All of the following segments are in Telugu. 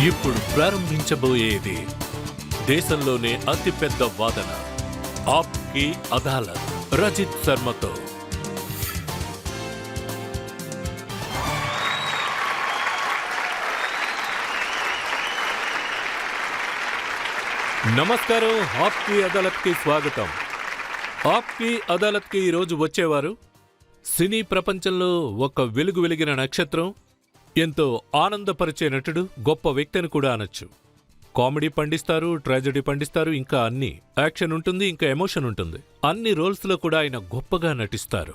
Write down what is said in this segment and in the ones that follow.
ఇప్పుడు ప్రారంభించబోయేది దేశంలోనే అతిపెద్ద వాదన ఆప్కి అదాలత్ రజిత్ శర్మతో. నమస్కారం. ఆప్కి అదాలత్ కి స్వాగతం. ఆప్కి అదాలత్ కి ఈరోజు వచ్చేవారు సినీ ప్రపంచంలో ఒక వెలుగు వెలిగిన నక్షత్రం, ఎంతో ఆనందపరిచే నటుడు, గొప్ప వ్యక్తి అని కూడా అనొచ్చు. కామెడీ పండిస్తారు, ట్రాజెడీ పండిస్తారు, ఇంకా అన్ని యాక్షన్ ఉంటుంది, ఇంకా ఎమోషన్ ఉంటుంది. అన్ని రోల్స్లో కూడా ఆయన గొప్పగా నటిస్తారు.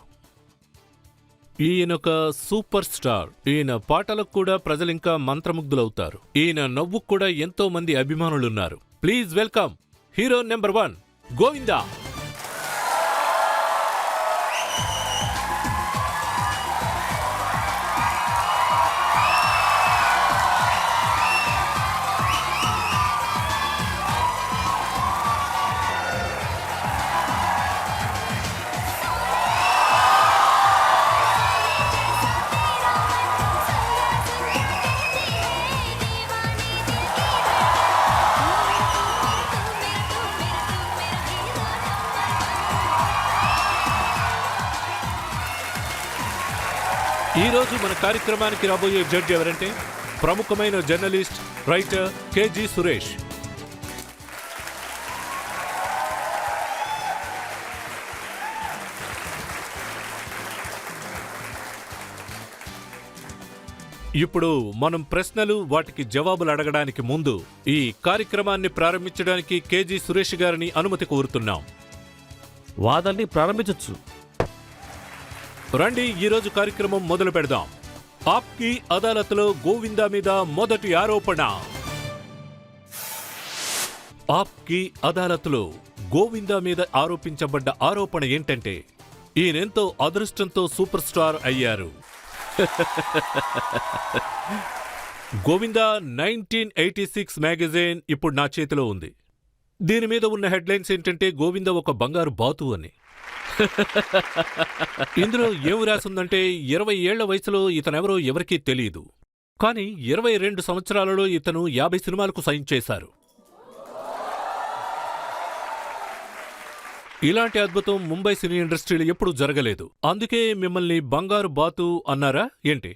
ఈయనొక సూపర్ స్టార్. ఈయన పాటలకు కూడా ప్రజలింకా మంత్రముగ్ధులవుతారు. ఈయన నవ్వుకు కూడా ఎంతో మంది అభిమానులున్నారు. Please welcome hero number 1 Govinda. ఈరోజు మన కార్యక్రమానికి రాబోయే జడ్జి ఎవరంటే ప్రముఖమైన జర్నలిస్ట్, రైటర్ కేజీ సురేష్. ఇప్పుడు మనం ప్రశ్నలు, వాటికి జవాబులు అడగడానికి ముందు ఈ కార్యక్రమాన్ని ప్రారంభించడానికి కేజీ సురేష్ గారిని అనుమతి కోరుతున్నాం. వాదాన్ని ప్రారంభించొచ్చు. రండి, ఈరోజు కార్యక్రమం మొదలు పెడదాం. ఆప్కి అదాలత్లో గోవిందా మీద మొదటి ఆరోపణ. ఆప్కి అదాలత్లో గోవిందా మీద ఆరోపించబడ్డ ఆరోపణ ఏంటంటే ఈయనెంతో అదృష్టంతో సూపర్ స్టార్ అయ్యారు. గోవిందా 1986 మ్యాగజైన్ ఇప్పుడు నా చేతిలో ఉంది. దీని మీద ఉన్న హెడ్లైన్స్ ఏంటంటే గోవిందా ఒక బంగారు బాతు అని. ఇందులో ఏం రాసిందంటే 20 ఏళ్ల వయసులో ఇతనెవరో ఎవరికీ తెలియదు, కానీ 22 సంవత్సరాలలో ఇతను 50 సినిమాలకు సైన్ చేశారు. ఇలాంటి అద్భుతం ముంబై సినీ ఇండస్ట్రీలో ఎప్పుడూ జరగలేదు. అందుకే మిమ్మల్ని బంగారు బాతు అన్నారా ఏంటి?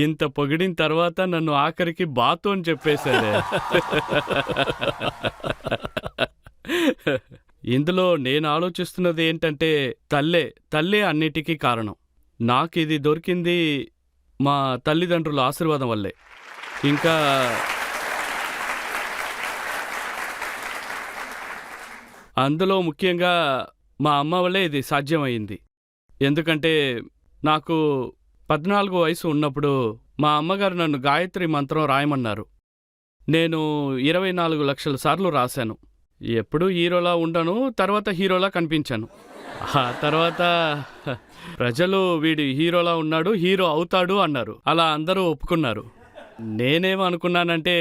ఇంత పొగిడిన తర్వాత నన్ను ఆఖరికి బాతు అని చెప్పేశారే. ఇందులో నేను ఆలోచిస్తున్నది ఏంటంటే తల్లే అన్నిటికీ కారణం. నాకు ఇది దొరికింది మా తల్లిదండ్రుల ఆశీర్వాదం వల్లే. ఇంకా అందులో ముఖ్యంగా మా అమ్మ వల్లే ఇది సాధ్యమైంది. ఎందుకంటే నాకు 14 వయసు ఉన్నప్పుడు మా అమ్మగారు నన్ను గాయత్రి మంత్రం రాయమన్నారు. నేను 24 లక్షల సార్లు రాశాను. ఎప్పుడూ హీరోలా ఉండను, తర్వాత హీరోలా కనిపించాను. ఆ తర్వాత ప్రజలు వీడి హీరోలా ఉన్నాడు, హీరో అవుతాడు అన్నారు. అలా అందరూ ఒప్పుకున్నారు. నేనేమనుకున్నానంటే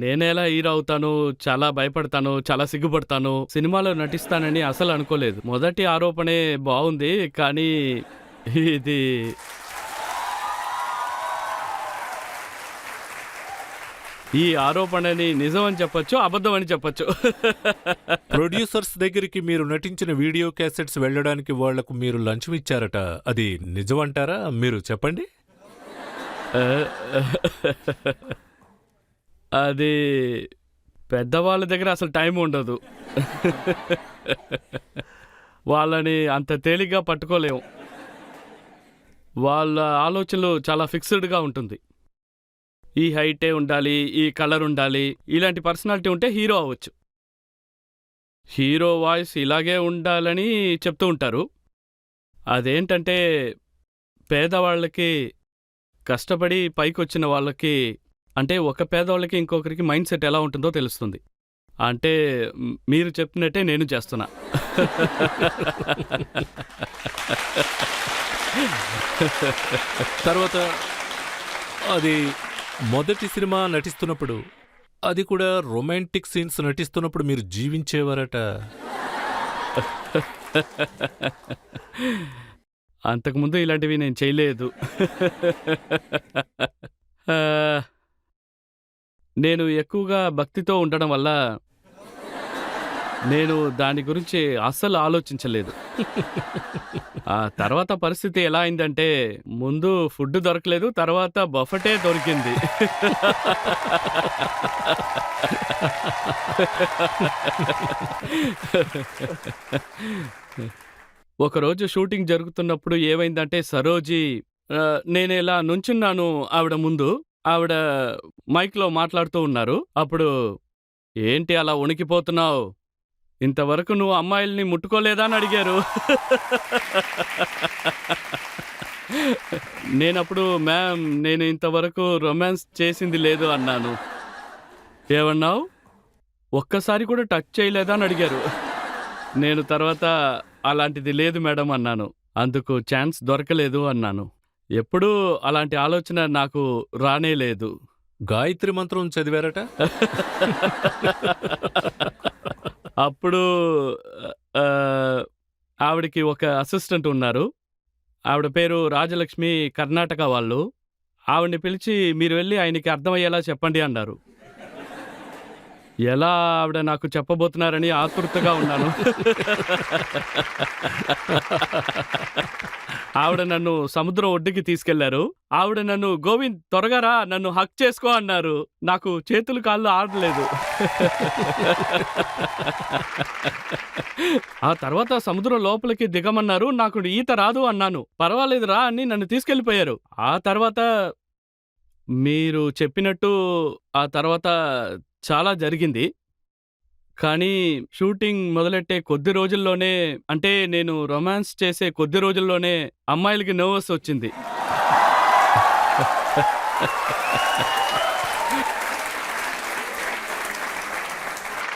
నేనేలా హీరో అవుతాను, చాలా భయపడతాను, చాలా సిగ్గుపడతాను, సినిమాలో నటిస్తానని అసలు అనుకోలేదు. మొదటి ఆరోపణే బాగుంది, కానీ ఇది ఈ ఆరోపణని నిజం అని చెప్పొచ్చు, అబద్ధం అని చెప్పొచ్చు. ప్రొడ్యూసర్స్ దగ్గరికి మీరు నటించిన వీడియో క్యాసెట్స్ వెళ్ళడానికి వాళ్లకు మీరు లంచం ఇచ్చారట, అది నిజమంటారా? మీరు చెప్పండి. అది పెద్దవాళ్ళ దగ్గర అసలు టైం ఉండదు. వాళ్ళని అంత తేలిగ్గా పట్టుకోలేము. వాళ్ళ ఆలోచనలు చాలా ఫిక్స్డ్గా ఉంటుంది. ఈ హైటే ఉండాలి, ఈ కలర్ ఉండాలి, ఇలాంటి పర్సనాలిటీ ఉంటే హీరో అవ్వచ్చు. హీరో వాయిస్ ఇలాగే ఉండాలని చెప్తూ ఉంటారు. అదేంటంటే పేదవాళ్ళకి, కష్టపడి పైకొచ్చిన వాళ్ళకి, అంటే ఒక పేదవాళ్ళకి ఇంకొకరికి మైండ్ సెట్ ఎలా ఉంటుందో తెలుస్తుంది. అంటే మీరు చెప్పినట్టే నేను చేస్తున్నా. తర్వాత అది మొదటి సినిమా నటిస్తున్నప్పుడు, అది కూడా రొమాంటిక్ సీన్స్ నటిస్తున్నప్పుడు మీరు జీవించేవారట. అంతకుముందు ఇలాంటివి నేను చేయలేదు. ఆ, నేను ఎక్కువగా భక్తితో ఉండడం వల్ల నేను దాని గురించి అస్సలు ఆలోచించలేదు. ఆ తర్వాత పరిస్థితి ఎలా అయిందంటే, ముందు ఫుడ్ దొరకలేదు, తర్వాత బఫెటే దొరికింది. ఒకరోజు షూటింగ్ జరుగుతున్నప్పుడు ఏమైందంటే సరోజి నేను ఇలా నుంచున్నాను ఆవిడ ముందు. ఆవిడ మైక్‌లో మాట్లాడుతూ ఉన్నారు. అప్పుడు "ఏంటి అలా వణికిపోతున్నావు? ఇంతవరకు నువ్వు అమ్మాయిల్ని ముట్టుకోలేదా?" అని అడిగారు. నేనప్పుడు "మ్యామ్ నేను ఇంతవరకు రొమాన్స్ చేసింది లేదు" అన్నాను. "ఏమన్నావు? ఒక్కసారి కూడా టచ్ చేయలేదా?" అని అడిగారు. నేను తర్వాత "అలాంటిది లేదు మేడం" అన్నాను. "అందుకు ఛాన్స్ దొరకలేదు" అన్నాను. ఎప్పుడూ అలాంటి ఆలోచన నాకు రానే లేదు. గాయత్రి మంత్రం చదివారట? అప్పుడు ఆవిడకి ఒక అసిస్టెంట్ ఉన్నారు. ఆవిడ పేరు రాజలక్ష్మి, కర్ణాటక వాళ్ళు. ఆవిడని పిలిచి "మీరు వెళ్లి ఆయనకి అర్థమయ్యేలా చెప్పండి" అన్నారు. ఎలా ఆవిడ నాకు చెప్పబోతున్నారని ఆతృతగా ఉన్నాను. ఆవిడ నన్ను సముద్రం ఒడ్డుకి తీసుకెళ్లారు. ఆవిడ నన్ను "గోవింద్ త్వరగా రా, నన్ను హగ్ చేసుకో" అన్నారు. నాకు చేతులు కాళ్ళు ఆడలేదు. ఆ తర్వాత సముద్రం లోపలికి దిగమన్నారు. నాకు ఈత రాదు అన్నాను. "పర్వాలేదు రా" అని నన్ను తీసుకెళ్లిపోయారు. ఆ తర్వాత మీరు చెప్పినట్టు ఆ తర్వాత చాలా జరిగింది. కానీ షూటింగ్ మొదలెట్టే కొద్ది రోజుల్లోనే, అంటే నేను రొమాన్స్ చేసే కొద్ది రోజుల్లోనే అమ్మాయిలకి నర్వస్ వచ్చింది.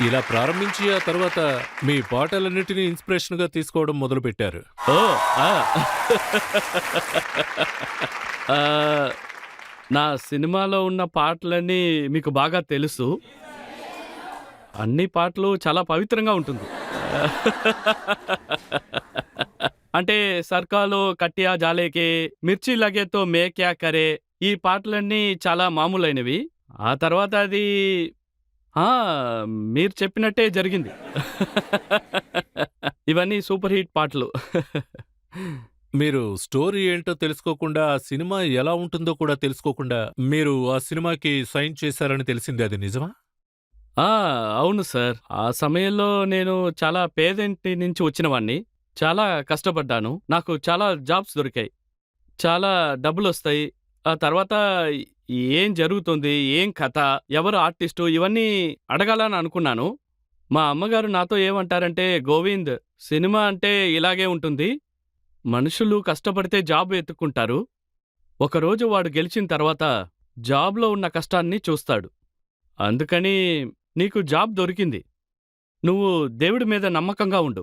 ఇలా ప్రారంభించి ఆ తర్వాత మీ పాటలన్నిటినీ ఇన్స్పిరేషన్‌గా తీసుకోవడం మొదలుపెట్టారు. ఓహ్! ఆ! ఆహ్, నా సినిమాలో ఉన్న పాటలన్నీ మీకు బాగా తెలుసు. అన్ని పాటలు చాలా పవిత్రంగా ఉంటుంది. అంటే 'సర్కాలో కట్టియా జాలేకే', 'మిర్చి లగే తో మే క్యా కరే' ఈ పాటలన్నీ చాలా మామూలైనవి. ఆ తర్వాత అది ఆ! మీరు చెప్పినట్టే జరిగింది. ఇవన్నీ సూపర్ హిట్ పాటలు. మీరు స్టోరీ ఏంటో తెలుసుకోకుండా, ఆ సినిమా ఎలా ఉంటుందో కూడా తెలుసుకోకుండా, మీరు ఆ సినిమాకి సైన్ చేశారని తెలిసింది. అది నిజమా? ఆ! అవును సార్. ఆ సమయంలో నేను చాలా పేదింటి నుంచి వచ్చినవాడిని. చాలా కష్టపడ్డాను. నాకు చాలా జాబ్స్ దొరికాయి. చాలా డబ్బులొస్తాయి. ఆ తర్వాత ఏం జరుగుతుంది? ఏం కథ? ఎవరు ఆర్టిస్టు? ఇవన్నీ అడగాలని అనుకున్నాను. మా అమ్మగారు నాతో ఏమంటారంటే, "గోవింద్, సినిమా అంటే ఇలాగే ఉంటుంది. మనుషులు కష్టపడితే జాబ్ వెతుక్కుంటారు. ఒకరోజు వాడు గెలిచిన తర్వాత జాబ్‌లో ఉన్న కష్టాన్ని చూస్తాడు. అందుకని నీకు జాబ్ దొరికింది. నువ్వు దేవుడి మీద నమ్మకంగా ఉండు.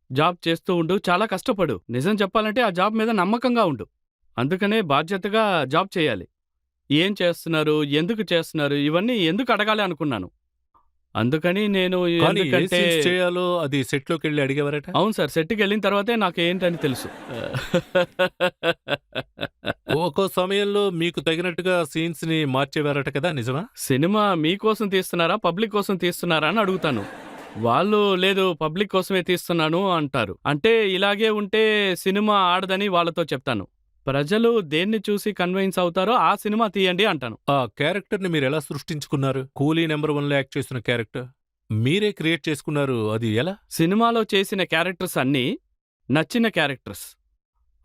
జాబ్ చేస్తూ ఉండు. చాలా కష్టపడు. నిజం చెప్పాలంటే ఆ జాబ్ మీద నమ్మకంగా ఉండు. అందుకనే బాధ్యతగా జాబ్ చేయాలి. ఏం చేస్తున్నారు? ఎందుకు చేస్తున్నారు? ఇవన్నీ ఎందుకు అడగాలి అనుకున్నాను. అందుకని నేను కానీ ఏ ఎందుకంటే సీన్స్ చేయాలో అది సెట్‌లోకెళ్ళి అడిగేవారట? అవును సార్. సెట్‌కెళ్ళిన తర్వాతే నాకేంటని తెలుసు. ఒక్కో సమయంలో మీకు తగినట్టుగా సీన్స్‌ని మార్చేవారట కదా! నిజమా? సినిమా మీకోసం తీస్తున్నారా? పబ్లిక్ కోసం తీస్తున్నారా? అని అడుగుతాను. వాళ్ళు లేదు పబ్లిక్ కోసమే తీస్తున్నాను అంటారు. అంటే ఇలాగే ఉంటే సినిమా ఆడదని వాళ్ళతో చెప్తాను. ప్రజలు దేన్ని చూసి కన్విన్స్ అవుతారో ఆ సినిమా తీయండి అంటాను. ఆ క్యారెక్టర్‌ని మీరెలా సృష్టించుకున్నారు? 'కూలీ నంబర్ వన్‌లో' యాక్ట్ చేసిన క్యారెక్టర్. మీరే క్రియేట్ చేసుకున్నారు. అది ఎలా? సినిమాలో చేసిన క్యారెక్టర్స్ అన్నీ నచ్చిన క్యారెక్టర్స్.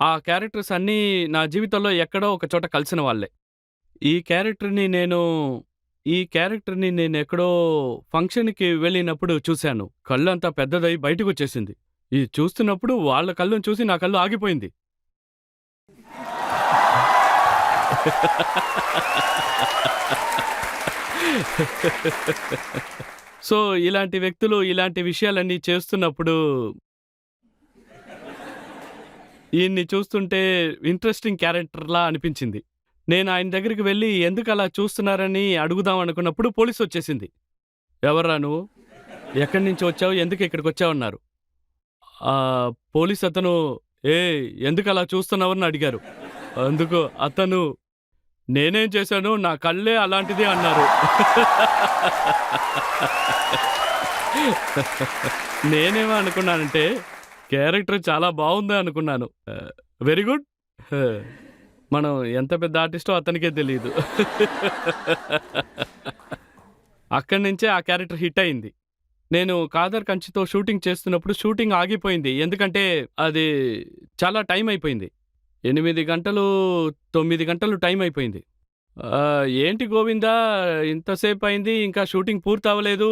ఆ క్యారెక్టర్స్ అన్నీ నా జీవితంలో ఎక్కడో ఒక చోట కలిసిన వాళ్ళే. ఈ క్యారెక్టర్‌ని నేను నేనెక్కడో ఫంక్షన్‌కి వెళ్ళినప్పుడు చూశాను. కళ్ళంతా పెద్దదై బయటకొచ్చేసింది. ఇది చూస్తున్నప్పుడు వాళ్ళ కళ్ళను చూసి నా కళ్ళు ఆగిపోయింది. సో, ఇలాంటి వ్యక్తులు ఇలాంటి విషయాలన్నీ చేస్తున్నప్పుడు ఈయన్ని చూస్తుంటే ఇంట్రెస్టింగ్ క్యారెక్టర్‌లా అనిపించింది. నేను ఆయన దగ్గరికి వెళ్లి ఎందుకలా చూస్తున్నారని అడుగుదాం అనుకున్నప్పుడు పోలీసొచ్చేసింది. "ఎవర్రా నువ్వు? ఎక్కడి నుంచి వచ్చావు? ఎందుకు ఇక్కడికొచ్చావన్నారు?" పోలీసతను "ఏయ్! ఎందుకలా చూస్తున్నావని" అడిగారు. అందుకు అతను నేనేం చేశాను, నా కళ్ళే అలాంటిదే అన్నారు. నేనేమో అనుకున్నానంటే క్యారెక్టర్ చాలా బాగుంది అనుకున్నాను. Very good. మనం ఎంత పెద్ద ఆర్టిస్టో అతనికే తెలియదు. అక్కడి నుంచే ఆ క్యారెక్టర్ హిట్ అయింది. నేను కాదర్ కంచితో షూటింగ్ చేస్తున్నప్పుడు షూటింగ్ ఆగిపోయింది. ఎందుకంటే అది చాలా టైం అయిపోయింది. 8 గంటలు, 9 గంటలు టైం అయిపోయింది. ఏంటి గోవిందా ఇంతసేపు అయింది ఇంకా షూటింగ్ పూర్తవ్వలేదు.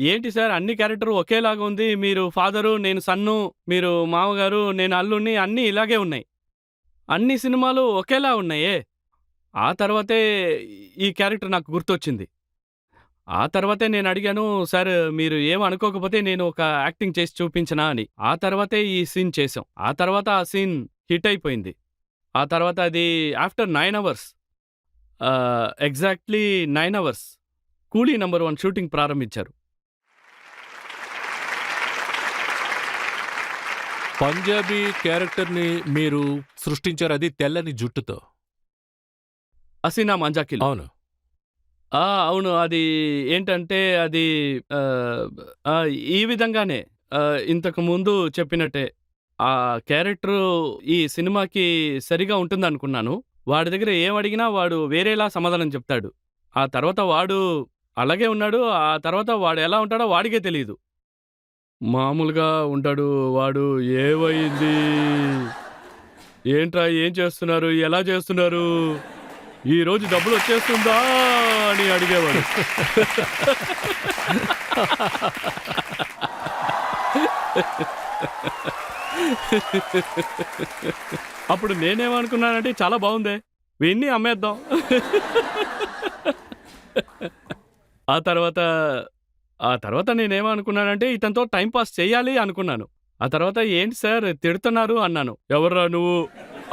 ఏంటి సార్ అన్ని క్యారెక్టర్ ఒకేలాగా ఉంది. మీరు ఫాదరు, నేను సన్ను, మీరు మామగారు, నేను అల్లుడిని అన్నీ ఇలాగే ఉన్నాయి. అన్ని సినిమాలు ఒకేలా ఉన్నాయే. ఆ తర్వాతే ఈ క్యారెక్టర్ నాకు గుర్తొచ్చింది. ఆ తర్వాతే నేనడిగాను, సార్ మీరు ఏం అనుకోకపోతే నేను ఒక యాక్టింగ్ చేసి చూపించనా అని. ఆ తర్వాతే ఈ సీన్ చేశాం. ఆ తర్వాత ఆ సీన్ హిట్ అయిపోయింది. ఆ తర్వాత అది ఆఫ్టర్ 9 అవర్స్ ఎగ్జాక్ట్‌లీ 9 అవర్స్ 'కూలీ నంబర్ 1' షూటింగ్ ప్రారంభించారు. పంజాబీ క్యారెక్టర్ని మీరు సృష్టించారు, అది తెల్లని జుట్టుతో. 'హసీనా మంజాకిల్'. అవును. అవును. అది ఏంటంటే అది ఆహ్, ఈ విధంగానే ఇంతకు ముందు చెప్పినట్టే. ఆ క్యారెక్టరు ఈ సినిమాకి సరిగా ఉంటుందనుకున్నాను. వాడి దగ్గర ఏమడిగినా వాడు వేరేలా సమాధానం చెప్తాడు. ఆ తర్వాత వాడు అలాగే ఉన్నాడు. ఆ తర్వాత వాడు ఎలా ఉంటాడో వాడికే తెలీదు. మామూలుగా ఉంటాడు. వాడు ఏమైంది? ఏంట్రా ఏం చేస్తున్నారు? ఎలా చేస్తున్నారు? ఈరోజు డబ్బులొచ్చేస్తుందా అని అడిగేవాడు. అప్పుడు నేనేమనుకున్నానంటే చాలా బావుందే! వీడిని అమ్మేద్దాం. ఆ తర్వాత ఆ తర్వాత నేనేమనుకున్నానంటే ఇతనితో టైమ్ పాస్ చేయాలి అనుకున్నాను. ఆ తర్వాత ఏంటి సార్ తిడుతున్నారు అన్నాను. ఎవర్రా నువ్వు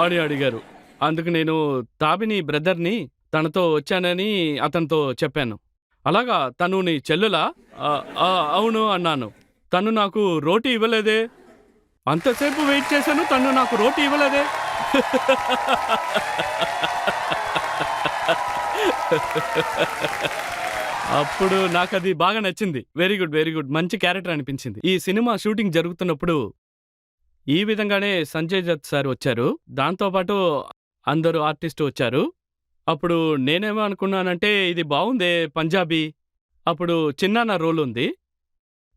అని అడిగారు. అందుకు నేను తాబిని బ్రదర్‌ని, తనతో వచ్చానని అతనితో చెప్పాను. అలాగా తను నీ చెల్లులా? అవును అన్నాను. తను నాకు రోటీ ఇవ్వలేదే. అంతసేపు వెయిట్ చేశాను తను నాకు రోటీ ఇవ్వలేదే. అప్పుడు నాకది బాగా నచ్చింది. Very good, very good. మంచి క్యారెక్టర్ అనిపించింది. ఈ సినిమా షూటింగ్ జరుగుతున్నప్పుడు ఈ విధంగానే సంజయ్ దత్ సార్ వచ్చారు. దాంతో పాటు అందరూ ఆర్టిస్టు వచ్చారు. అప్పుడు నేనేమో అనుకున్నానంటే ఇది బావుందే పంజాబీ. అప్పుడు చిన్నాన్న రోల్ ఉంది.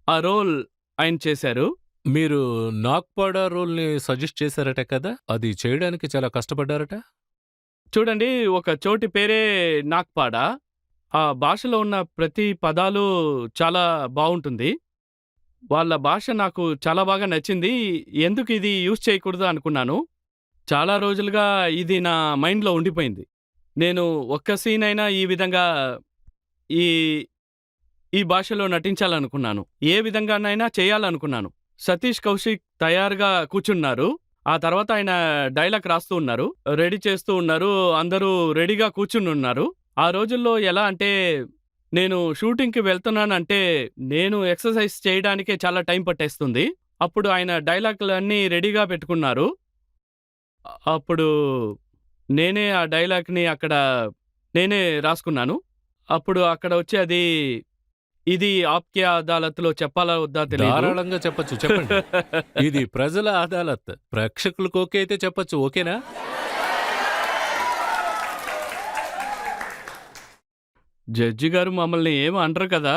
ఆ రోల్ ఆయన చేశారు. మీరు నాగ్పాడా రోల్‌ని సజెస్ట్ చేశారట కదా! అది చేయడానికి చాలా కష్టపడ్డారట? చూడండి ఒక చోటి పేరే నాగ్పాడా. ఆ భాషలో ఉన్న ప్రతి పదాలు చాలా బావుంటుంది. వాళ్ళ భాష నాకు చాలా బాగా నచ్చింది. ఎందుకు ఇది యూజ్ చేయకూడదు అనుకున్నాను. చాలా రోజులుగా ఇది నా మైండ్‌లో ఉండిపోయింది. నేను ఒక్క సీన్ అయినా ఈ విధంగా ఈ ఈ భాషలో నటించాలనుకున్నాను. ఏ విధంగానైనా చేయాలనుకున్నాను. సతీష్ కౌశిక్ తయారుగా కూర్చున్నారు. ఆ తర్వాత ఆయన డైలాగ్ రాస్తూ ఉన్నారు. రెడీ చేస్తూ ఉన్నారు. అందరూ రెడీగా కూర్చునున్నారు. ఆ రోజుల్లో ఎలా అంటే నేను షూటింగ్‌కి వెళ్తున్నానంటే నేను ఎక్సర్‌సైజ్ చేయడానికే చాలా టైం పట్టేస్తుంది. అప్పుడు ఆయన డైలాగులన్నీ రెడీగా పెట్టుకున్నారు. అప్పుడు నేనే ఆ డైలాగ్‌ని అక్కడ నేనే రాసుకున్నాను. అప్పుడు అక్కడ వచ్చి అది ఇది 'ఆప్‌కే అదాలత్‌లో' చెప్పాలా వద్దా తెలీదు. ధారాళంగా చెప్పొచ్చు. చెప్పండి. ఇది ప్రజల అదాలత్. ప్రేక్షకులకు ఓకే అయితే చెప్పొచ్చు. ఓకేనా? జడ్జి గారు మమ్మల్ని ఏమి అనరు కదా!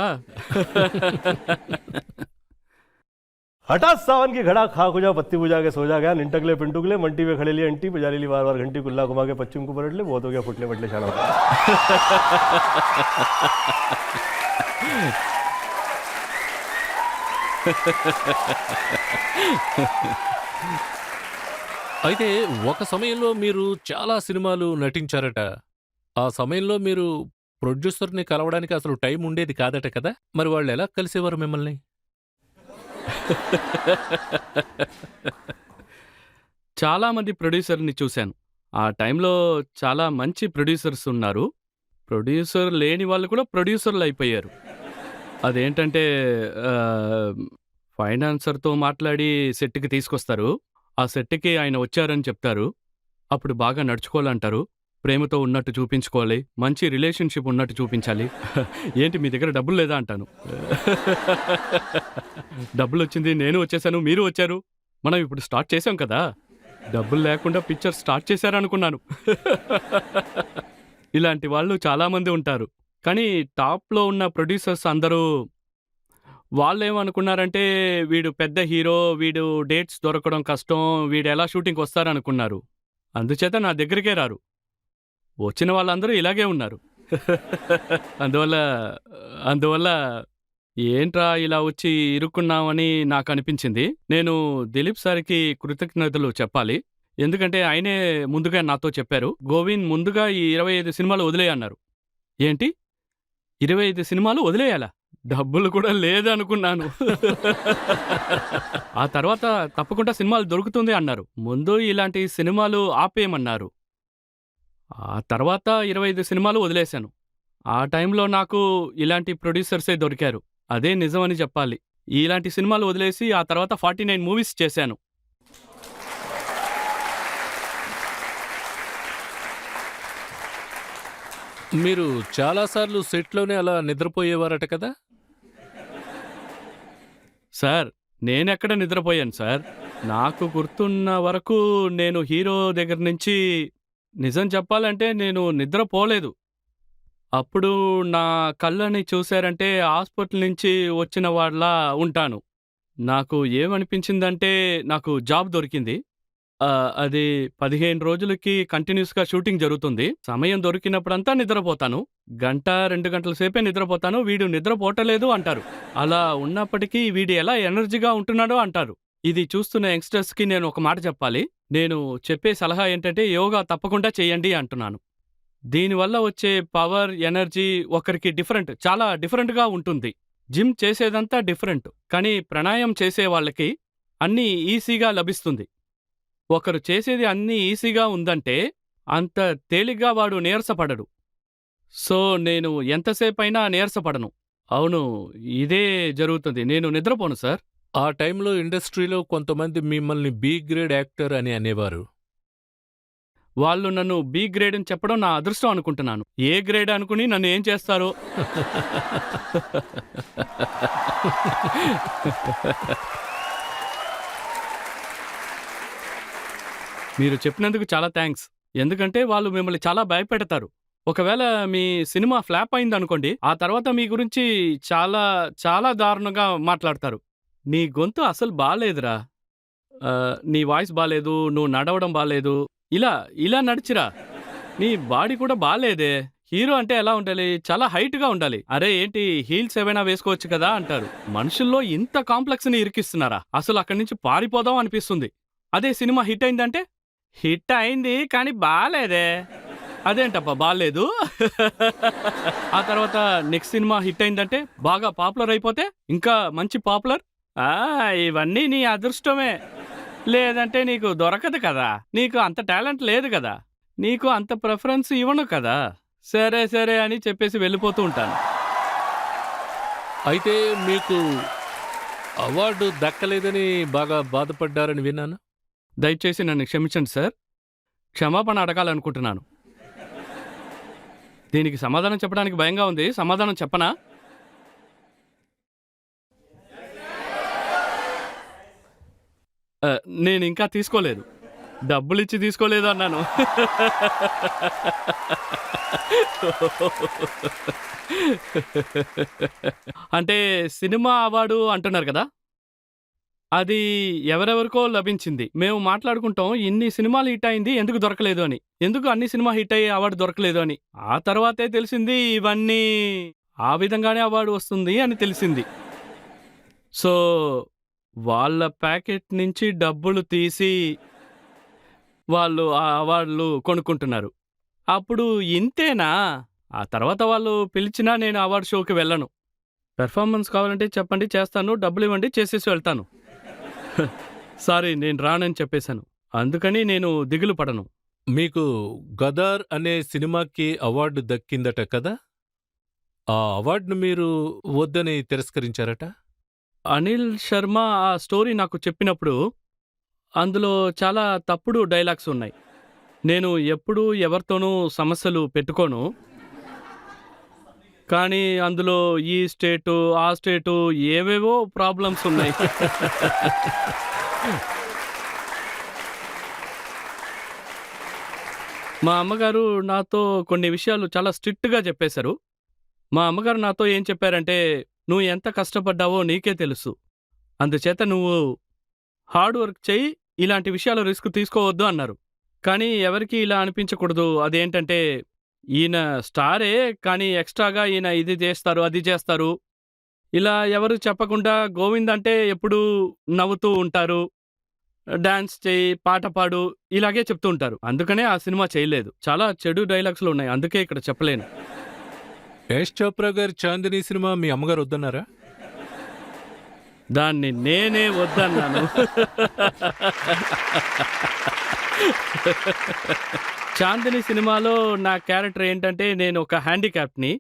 हटा सावन की घड़ा खाक हो जा पत्ती बुझा के सो जा गया निंटकले पिंटुकले मंटी में खड़े लिए अंटी बजा ली बार बार घंटी कुल्ला घुमा के पश्चिम को पलट ले बहुत हो गया फुटले बटले शाना होता అయితే ఒక సమయంలో మీరు చాలా సినిమాలు నటించారట. ఆ సమయంలో మీరు ప్రొడ్యూసర్‌ని కలవడానికి అసలు టైం ఉండేది కాదట కదా! మరి వాళ్ళెలా కలిసేవారు మిమ్మల్ని? చాలా మంది ప్రొడ్యూసర్‌ని చూశాను. ఆ టైంలో చాలా మంచి ప్రొడ్యూసర్స్ ఉన్నారు. ప్రొడ్యూసర్ లేని వాళ్ళు కూడా ప్రొడ్యూసర్‌లయిపోయారు. అదేంటంటే ఆహ్, ఫైనాన్సర్‌తో మాట్లాడి సెట్‌కి తీసుకొస్తారు. ఆ సెట్‌కి ఆయన వచ్చారని చెప్తారు. అప్పుడు బాగా నడుచుకోవాలంటారు. ప్రేమతో ఉన్నట్టు చూపించుకోవాలి, మంచి రిలేషన్షిప్ ఉన్నట్టు చూపించాలి. ఏంటి మీ దగ్గర డబ్బులు లేదా అంటాను. డబ్బులు వచ్చింది, నేను వచ్చేసాను, మీరు వచ్చారు, మనం ఇప్పుడు స్టార్ట్ చేసాం కదా. డబ్బులు లేకుండా పిక్చర్ స్టార్ట్ చేశారనుకున్నాను. ఇలాంటి వాళ్ళు చాలామంది ఉంటారు. కానీ టాప్లో ఉన్న ప్రొడ్యూసర్స్ అందరూ వాళ్ళేమనుకున్నారంటే వీడు పెద్ద హీరో, వీడు డేట్స్ దొరకడం కష్టం, వీడు ఎలా షూటింగ్కి వస్తారనుకున్నారు. అందుచేత నా దగ్గరికే రారు. వచ్చిన వాళ్ళందరూ ఇలాగే ఉన్నారు. అందువల్ల అందువల్ల ఏంట్రా ఇలా వచ్చి ఇరుక్కున్నామని నాకు అనిపించింది. నేను దిలీప్ సార్కి కృతజ్ఞతలు చెప్పాలి. ఎందుకంటే ఆయనే ముందుగా నాతో చెప్పారు, గోవింద్ ముందుగా ఈ 25 సినిమాలు వదిలేయన్నారు. ఏంటి 25 సినిమాలు వదిలేయాలా? డబ్బులు కూడా లేదనుకున్నాను. ఆ తర్వాత తప్పకుండా సినిమాలు దొరుకుతుంది అన్నారు. ముందు ఇలాంటి సినిమాలు ఆపేయమన్నారు. ఆ తర్వాత 25 సినిమాలు వదిలేశాను. ఆ టైంలో నాకు ఇలాంటి ప్రొడ్యూసర్సే దొరికారు. అదే నిజమని చెప్పాలి. ఇలాంటి సినిమాలు వదిలేసి ఆ తర్వాత 49 మూవీస్ చేశాను. మీరు చాలాసార్లు సెట్లోనే అలా నిద్రపోయేవారట కదా? సార్, నేనెక్కడ నిద్రపోయాను సార్. నాకు గుర్తున్న వరకు నేను హీరో దగ్గర నుంచి నిజం చెప్పాలంటే నేను నిద్రపోలేదు. అప్పుడు నా కళ్ళని చూశారంటే హాస్పిటల్ నుంచి వచ్చిన వాళ్ళ ఉంటాను. నాకు ఏమనిపించిందంటే నాకు జాబ్ దొరికింది. అది 15 రోజులకి కంటిన్యూస్గా షూటింగ్ జరుగుతుంది. సమయం దొరికినప్పుడంతా నిద్రపోతాను. గంట 2 గంటల సేపే నిద్రపోతాను. వీడు నిద్రపోవటలేదు అంటారు. అలా ఉన్నప్పటికీ వీడు ఎలా ఎనర్జీగా ఉంటున్నాడో అంటారు. ఇది చూస్తున్న యంగ్స్టర్స్కి నేను ఒక మాట చెప్పాలి. నేను చెప్పే సలహా ఏంటంటే యోగా తప్పకుండా చేయండి అంటున్నాను. దీనివల్ల వచ్చే పవర్, ఎనర్జీ ఒకరికి డిఫరెంట్, చాలా డిఫరెంట్గా ఉంటుంది. జిమ్ చేసేదంతా డిఫరెంట్, కానీ ప్రాణాయామం చేసే వాళ్ళకి అన్నీ ఈజీగా లభిస్తుంది. ఒకరు చేసేది అన్నీ ఈజీగా ఉందంటే అంత తేలిగ్గా వాడు నీరసపడడు. సో నేను ఎంతసేపైనా నీరసపడను. అవును, ఇదే జరుగుతుంది. నేను నిద్రపోను సార్. ఆ టైంలో ఇండస్ట్రీలో కొంతమంది మిమ్మల్ని బి గ్రేడ్ యాక్టర్ అని అనేవారు. వాళ్ళు నన్ను బి గ్రేడ్ అని చెప్పడం నా అదృష్టం అనుకుంటున్నాను. ఏ గ్రేడ్ అనుకుని నన్ను ఏం చేస్తారో. మీరు చెప్పినందుకు చాలా థ్యాంక్స్. ఎందుకంటే వాళ్ళు మిమ్మల్ని చాలా భయపెడతారు. ఒకవేళ మీ సినిమా ఫ్లాప్ అయిందనుకోండి, ఆ తర్వాత మీ గురించి చాలా చాలా దారుణంగా మాట్లాడతారు. నీ గొంతు అసలు బాలేదురా, నీ వాయిస్ బాలేదు, నువ్వు నడవడం బాలేదు, ఇలా ఇలా నడిచిరా, నీ బాడీ కూడా బాలేదే, హీరో అంటే ఎలా ఉండాలి, చాలా హైట్గా ఉండాలి, అరే ఏంటి హీల్స్ ఏమైనా వేసుకోవచ్చు కదా అంటారు. మనుషుల్లో ఇంత కాంప్లెక్స్ని ఇరికిస్తున్నారా? అసలు అక్కడి నుంచి పారిపోదాం అనిపిస్తుంది. అదే సినిమా హిట్ అయిందంటే, హిట్ అయింది కానీ బాలేదే, అదేంటప్పా బాలేదు. ఆ తర్వాత నెక్స్ట్ సినిమా హిట్ అయిందంటే, బాగా పాపులర్ అయిపోతే ఇంకా మంచి పాపులర్. ఇవన్నీ నీ అదృష్టమే, లేదంటే నీకు దొరకదు కదా, నీకు అంత టాలెంట్ లేదు కదా, నీకు అంత ప్రిఫరెన్స్ ఇవ్వను కదా. సరే సరే అని చెప్పేసి వెళ్ళిపోతూ ఉంటాను. అయితే మీకు అవార్డు దక్కలేదని బాగా బాధపడ్డారని విన్నాను. దయచేసి నన్ను క్షమించండి సార్. క్షమాపణ అడగాలనుకుంటున్నాను. దీనికి సమాధానం చెప్పడానికి భయంగా ఉంది. సమాధానం చెప్పనా? నేను ఇంకా తీసుకోలేదు. డబ్బులిచ్చి తీసుకోలేదు అన్నాను. అంటే సినిమా అవార్డు అంటున్నారు కదా, అది ఎవరెవరికో లభించింది. మేము మాట్లాడుకుంటాం, ఇన్ని సినిమాలు హిట్ అయింది ఎందుకు దొరకలేదు అని, ఎందుకు అన్ని సినిమా హిట్ అయ్యి అవార్డు దొరకలేదు అని. ఆ తర్వాతే తెలిసింది ఇవన్నీ ఆ విధంగానే అవార్డు వస్తుంది అని తెలిసింది. సో వాళ్ళ ప్యాకెట్ నుంచి డబ్బులు తీసి వాళ్ళు ఆ అవార్డులు కొనుక్కుంటున్నారు. అప్పుడు ఇంతేనా? ఆ తర్వాత వాళ్ళు పిలిచినా నేను అవార్డు షోకి వెళ్ళను. పెర్ఫార్మెన్స్ కావాలంటే చెప్పండి, చేస్తాను, డబ్బులు ఇవ్వండి, చేసేసి వెళ్తాను. సారీ, నేను రానని చెప్పేశాను. అందుకని నేను దిగులు పడను. మీకు గదర్ అనే సినిమాకి అవార్డు దక్కిందట కదా, ఆ అవార్డును మీరు వద్దని తిరస్కరించారట. అనిల్ శర్మ ఆ స్టోరీ నాకు చెప్పినప్పుడు అందులో చాలా తప్పుడు డైలాగ్స్ ఉన్నాయి. నేను ఎప్పుడూ ఎవరితోనూ సమస్యలు పెట్టుకోను. కానీ అందులో ఈ స్టేటు, ఆ స్టేటు ఏవేవో ప్రాబ్లమ్స్ ఉన్నాయి. మా అమ్మగారు నాతో కొన్ని విషయాలు చాలా స్ట్రిక్ట్‌గా చెప్పేశారు. మా అమ్మగారు నాతో ఏం చెప్పారంటే, "నువ్వు ఎంత కష్టపడ్డావో నీకే తెలుసు. అందుచేత నువ్వు హార్డ్ వర్క్ చెయ్యి. ఇలాంటి విషయాల్లో రిస్క్ తీసుకోవద్దు" అన్నారు. కానీ ఎవరికీ ఇలా అనిపించకూడదు. అదేంటంటే, ఈయన స్టారే, కానీ ఎక్స్‌ట్రాగా ఈయన ఇది చేస్తారు, అది చేస్తారు. ఇలా ఎవరు చెప్పకుండా గోవింద్ అంటే ఎప్పుడూ నవ్వుతూ ఉంటారు. డాన్స్ చెయ్యి, పాట పాడు ఇలాగే చెప్తూ ఉంటారు. అందుకనే ఆ సినిమా చేయలేదు. చాలా చెడు డైలాగ్స్‌లు ఉన్నాయి. అందుకే ఇక్కడ చెప్పలేను. యష్ చోప్రా గారి చాందిని సినిమా మీ అమ్మగారు వద్దన్నారా? దాన్ని నేనే వద్దన్నాను. చాందిని సినిమాలో నా క్యారెక్టర్ ఏంటంటే నేను ఒక హ్యాండిక్యాప్డ్‌ని.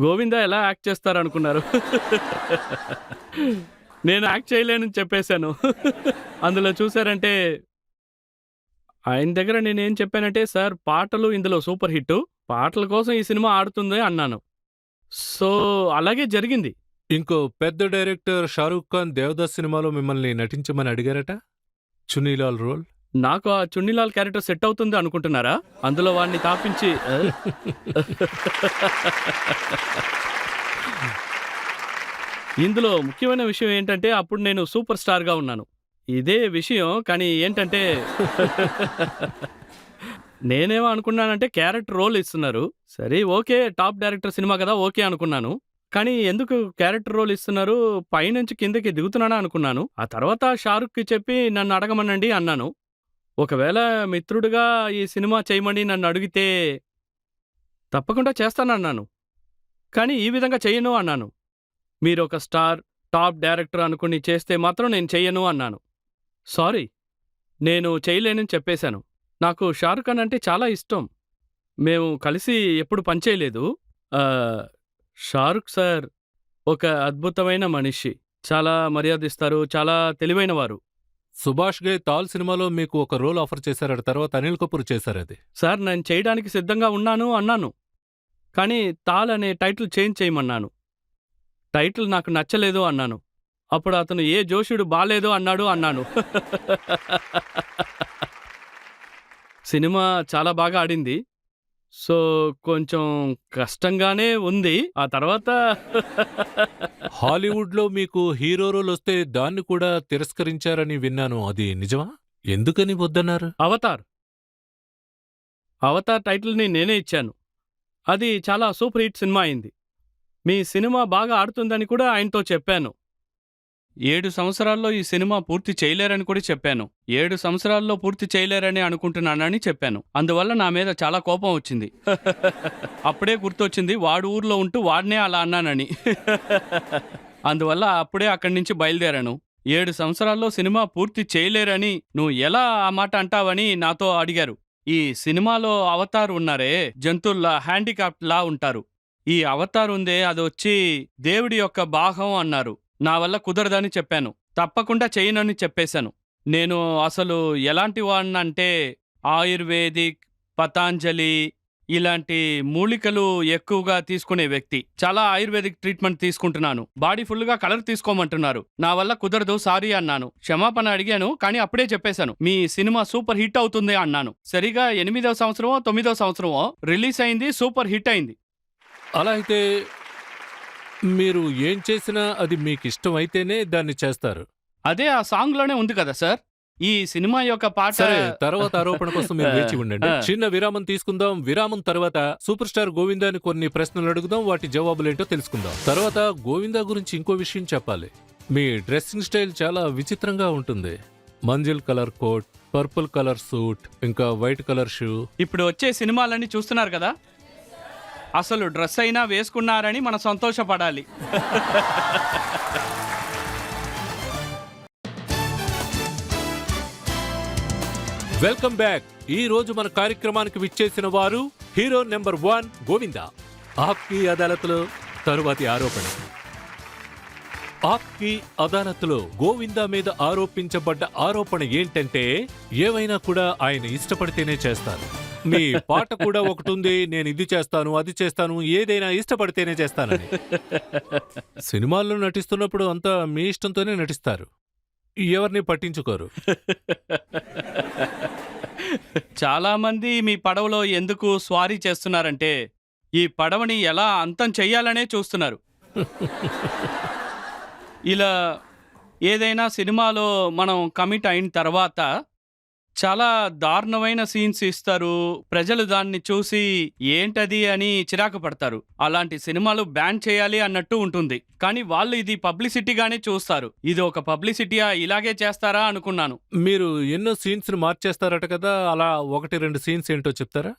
గోవిందా ఎలా యాక్ట్ చేస్తారనుకున్నారు? నేను యాక్ట్ చేయలేనని చెప్పేశాను. అందులో చూసారంటే ఆయన దగ్గర నేనేం చెప్పానంటే, సార్ పాటలు ఇందులో సూపర్ హిట్టు. పాటల కోసం ఈ సినిమా ఆడుతుంది అన్నాను. సో అలాగే జరిగింది. ఇంకో పెద్ద డైరెక్టర్ షారూఖ్ ఖాన్ దేవదాస్ సినిమాలో మిమ్మల్ని నటించమని అడిగారట, చునీలాల్ రోల్. నాకు ఆ చున్నీలాల్ క్యారెక్టర్ సెట్ అవుతుంది అనుకుంటున్నారా? అందులో వాడిని తాపించి ఇందులో ముఖ్యమైన విషయం ఏంటంటే అప్పుడు నేను సూపర్ స్టార్గా ఉన్నాను. ఇదే విషయం. కానీ ఏంటంటే నేనేమో అనుకున్నానంటే క్యారెక్టర్ రోల్ ఇస్తున్నారు. సరే ఓకే, టాప్ డైరెక్టర్ సినిమా కదా, ఓకే అనుకున్నాను. కానీ ఎందుకు క్యారెక్టర్ రోల్ ఇస్తున్నారు, పైనుంచి కిందకి దిగుతున్నానా అనుకున్నాను. ఆ తర్వాత షారుఖ్కి చెప్పి నన్ను అడగమనండి అన్నాను. ఒకవేళ మిత్రుడిగా ఈ సినిమా చేయమని నన్ను అడిగితే తప్పకుండా చేస్తానన్నాను. కానీ ఈ విధంగా చెయ్యను అన్నాను. మీరొక స్టార్, టాప్ డైరెక్టర్ అనుకుని చేస్తే మాత్రం నేను చెయ్యను అన్నాను. సారీ, నేను చేయలేనని చెప్పేశాను. నాకు షారుఖ్ ఖాన్ అంటే చాలా ఇష్టం. మేము కలిసి ఎప్పుడు పనిచేయలేదు. షారుఖ్ సార్ ఒక అద్భుతమైన మనిషి. చాలా మర్యాదిస్తారు, చాలా తెలివైనవారు. సుభాష్ ఘై తాల్ సినిమాలో మీకు ఒక రోల్ ఆఫర్ చేశారట, తర్వాత అనిల్ కపూర్ చేశారు అది. సార్ నేను చేయడానికి సిద్ధంగా ఉన్నాను అన్నాను. కానీ తాల్ అనే టైటిల్ చేంజ్ చేయమన్నాను. టైటిల్ నాకు నచ్చలేదు అన్నాను. అప్పుడు అతను ఏ జోషుడు బాలేదు అన్నాను. సినిమా చాలా బాగా ఆడింది. సో కొంచెం కష్టంగానే ఉంది. ఆ తర్వాత హాలీవుడ్లో మీకు హీరో రోల్ వస్తే దాన్ని కూడా తిరస్కరించారని విన్నాను, అది నిజమా? ఎందుకని వద్దన్నారు? అవతార్ టైటిల్ని నేనే ఇచ్చాను. అది చాలా సూపర్ హిట్ సినిమా అయింది. మీ సినిమా బాగా ఆడుతుందని కూడా ఆయనతో చెప్పాను. 7 సంవత్సరాల్లో ఈ సినిమా పూర్తి చేయలేరని కూడా చెప్పాను. 7 సంవత్సరాల్లో పూర్తి చేయలేరని అనుకుంటున్నానని చెప్పాను. అందువల్ల నా మీద చాలా కోపం వచ్చింది. అప్పుడే గుర్తొచ్చింది వాడు ఊర్లో ఉంటూ వాడినే అలా అన్నానని. అందువల్ల అప్పుడే అక్కడి నుంచి బయలుదేరాను. 7 సంవత్సరాల్లో సినిమా పూర్తి చేయలేరని నువ్వు ఎలా ఆ మాట అంటావని నాతో అడిగారు. ఈ సినిమాలో అవతార్ ఉన్నారే, జంతువుల్లా హ్యాండిక్యాప్డ్ లా ఉంటారు. ఈ అవతార్ ఉందే అదొచ్చి దేవుడి యొక్క భాగం అన్నారు. నా వల్ల కుదరదని చెప్పాను. తప్పకుండా చేయనని చెప్పేశాను. నేను అసలు ఎలాంటి వాడినంటే ఆయుర్వేదిక్, పతాంజలి ఇలాంటి మూలికలు ఎక్కువగా తీసుకునే వ్యక్తి. చాలా ఆయుర్వేదిక్ ట్రీట్మెంట్ తీసుకుంటున్నాను. బాడీ ఫుల్గా కలర్ తీసుకోమంటున్నారు. నా వల్ల కుదరదు, సారీ అన్నాను. క్షమాపణ అడిగాను, కానీ అప్పుడే చెప్పేశాను మీ సినిమా సూపర్ హిట్ అవుతుంది అన్నాను. సరిగా 8వ సంవత్సరమో 9వ సంవత్సరమో రిలీజ్ అయింది, సూపర్ హిట్ అయింది. అలా అయితే మీరు ఏం చేసినా అది మీకు ఇష్టం అయితేనే దాన్ని చేస్తారు. అదే ఆ సాంగ్లోనే ఉంది కదా సార్. ఈ సినిమా యొక్క పాట. సరే, తర్వాత ఆరోపణ కోసం మీరు వేచి ఉండండి. చిన్న విరామం తీసుకుందాం. విరామం తర్వాత సూపర్ స్టార్ గోవిందాని కొన్ని ప్రశ్నలు అడుగుదాం, వాటి జవాబులేంటో తెలుసుకుందాం. తర్వాత గోవిందా గురించి ఇంకో విషయం చెప్పాలి. మీ డ్రెస్సింగ్ స్టైల్ చాలా విచిత్రంగా ఉంటుంది. మంజిల్ colour coat, purple colour suit, ఇంకా వైట్ కలర్ షూ. ఇప్పుడు వచ్చే సినిమాలన్నీ చూస్తున్నారు కదా, అసలు డ్రెస్ అయినా వేసుకున్నారని మనం సంతోషపడాలి. Welcome back. ఈ రోజు మన కార్యక్రమానికి విచ్చేసిన వారు హీరో నెంబర్ 1 గోవిందా. ఆప్కి అదాలత్లో తరువాతి ఆరోపణ. ఆప్కి అదాలత్లో గోవిందా మీద ఆరోపించబడ్డ ఆరోపణ ఏంటంటే ఏవైనా కూడా ఆయన ఇష్టపడితేనే చేస్తారు. మీ పాట కూడా ఒకటుంది, నేను ఇది చేస్తాను అది చేస్తాను, ఏదైనా ఇష్టపడితేనే చేస్తానని. సినిమాల్లో నటిస్తున్నప్పుడు అంతా మీ ఇష్టంతోనే నటిస్తారు, ఎవరిని పట్టించుకోరు. చాలా మంది మీ పడవలో ఎందుకు స్వారీ చేస్తున్నారంటే ఈ పడవని ఎలా అంతం చెయ్యాలనే చూస్తున్నారు. ఇలా ఏదైనా సినిమాలో మనం కమిట్ అయిన తర్వాత చాలా దారుణమైన సీన్స్ ఇస్తారు. ప్రజలు దాన్ని చూసి ఏంటది అని చిరాకు పడతారు. అలాంటి సినిమాలు బ్యాన్ చేయాలి అన్నట్టు ఉంటుంది. కానీ వాళ్ళు ఇది పబ్లిసిటీగానే చూస్తారు. ఇది ఒక పబ్లిసిటీయా, ఇలాగే చేస్తారా అనుకున్నాను. మీరు ఎన్నో సీన్స్ మార్చేస్తారట కదా, అలా 1-2 సీన్స్ ఏంటో చెప్తారా?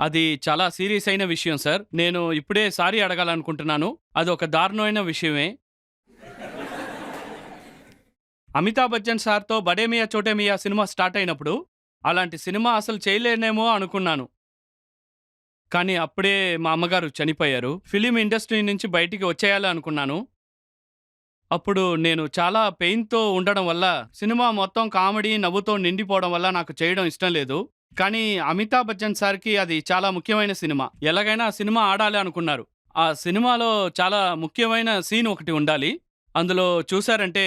అది చాలా సీరియస్ అయిన విషయం సార్. నేను ఇప్పుడే సారీ అడగాలనుకుంటున్నాను. అది ఒక దారుణమైన విషయమే. అమితాబ్ బచ్చన్ సార్తో బడే మియా చోటే మియా సినిమా స్టార్ట్ అయినప్పుడు అలాంటి సినిమా అసలు చేయలేనేమో అనుకున్నాను. కానీ అప్పుడే మా అమ్మగారు చనిపోయారు. ఫిలిం ఇండస్ట్రీ నుంచి బయటికి వచ్చేయాలి అనుకున్నాను. అప్పుడు నేను చాలా పెయిన్తో ఉండడం వల్ల, సినిమా మొత్తం కామెడీ నవ్వుతో నిండిపోవడం వల్ల నాకు చేయడం ఇష్టం లేదు. కానీ అమితాబ్ బచ్చన్ సార్కి అది చాలా ముఖ్యమైన సినిమా. ఎలాగైనా ఆ సినిమా ఆడాలి అనుకున్నారు. ఆ సినిమాలో చాలా ముఖ్యమైన సీన్ ఒకటి ఉండాలి. అందులో చూశారంటే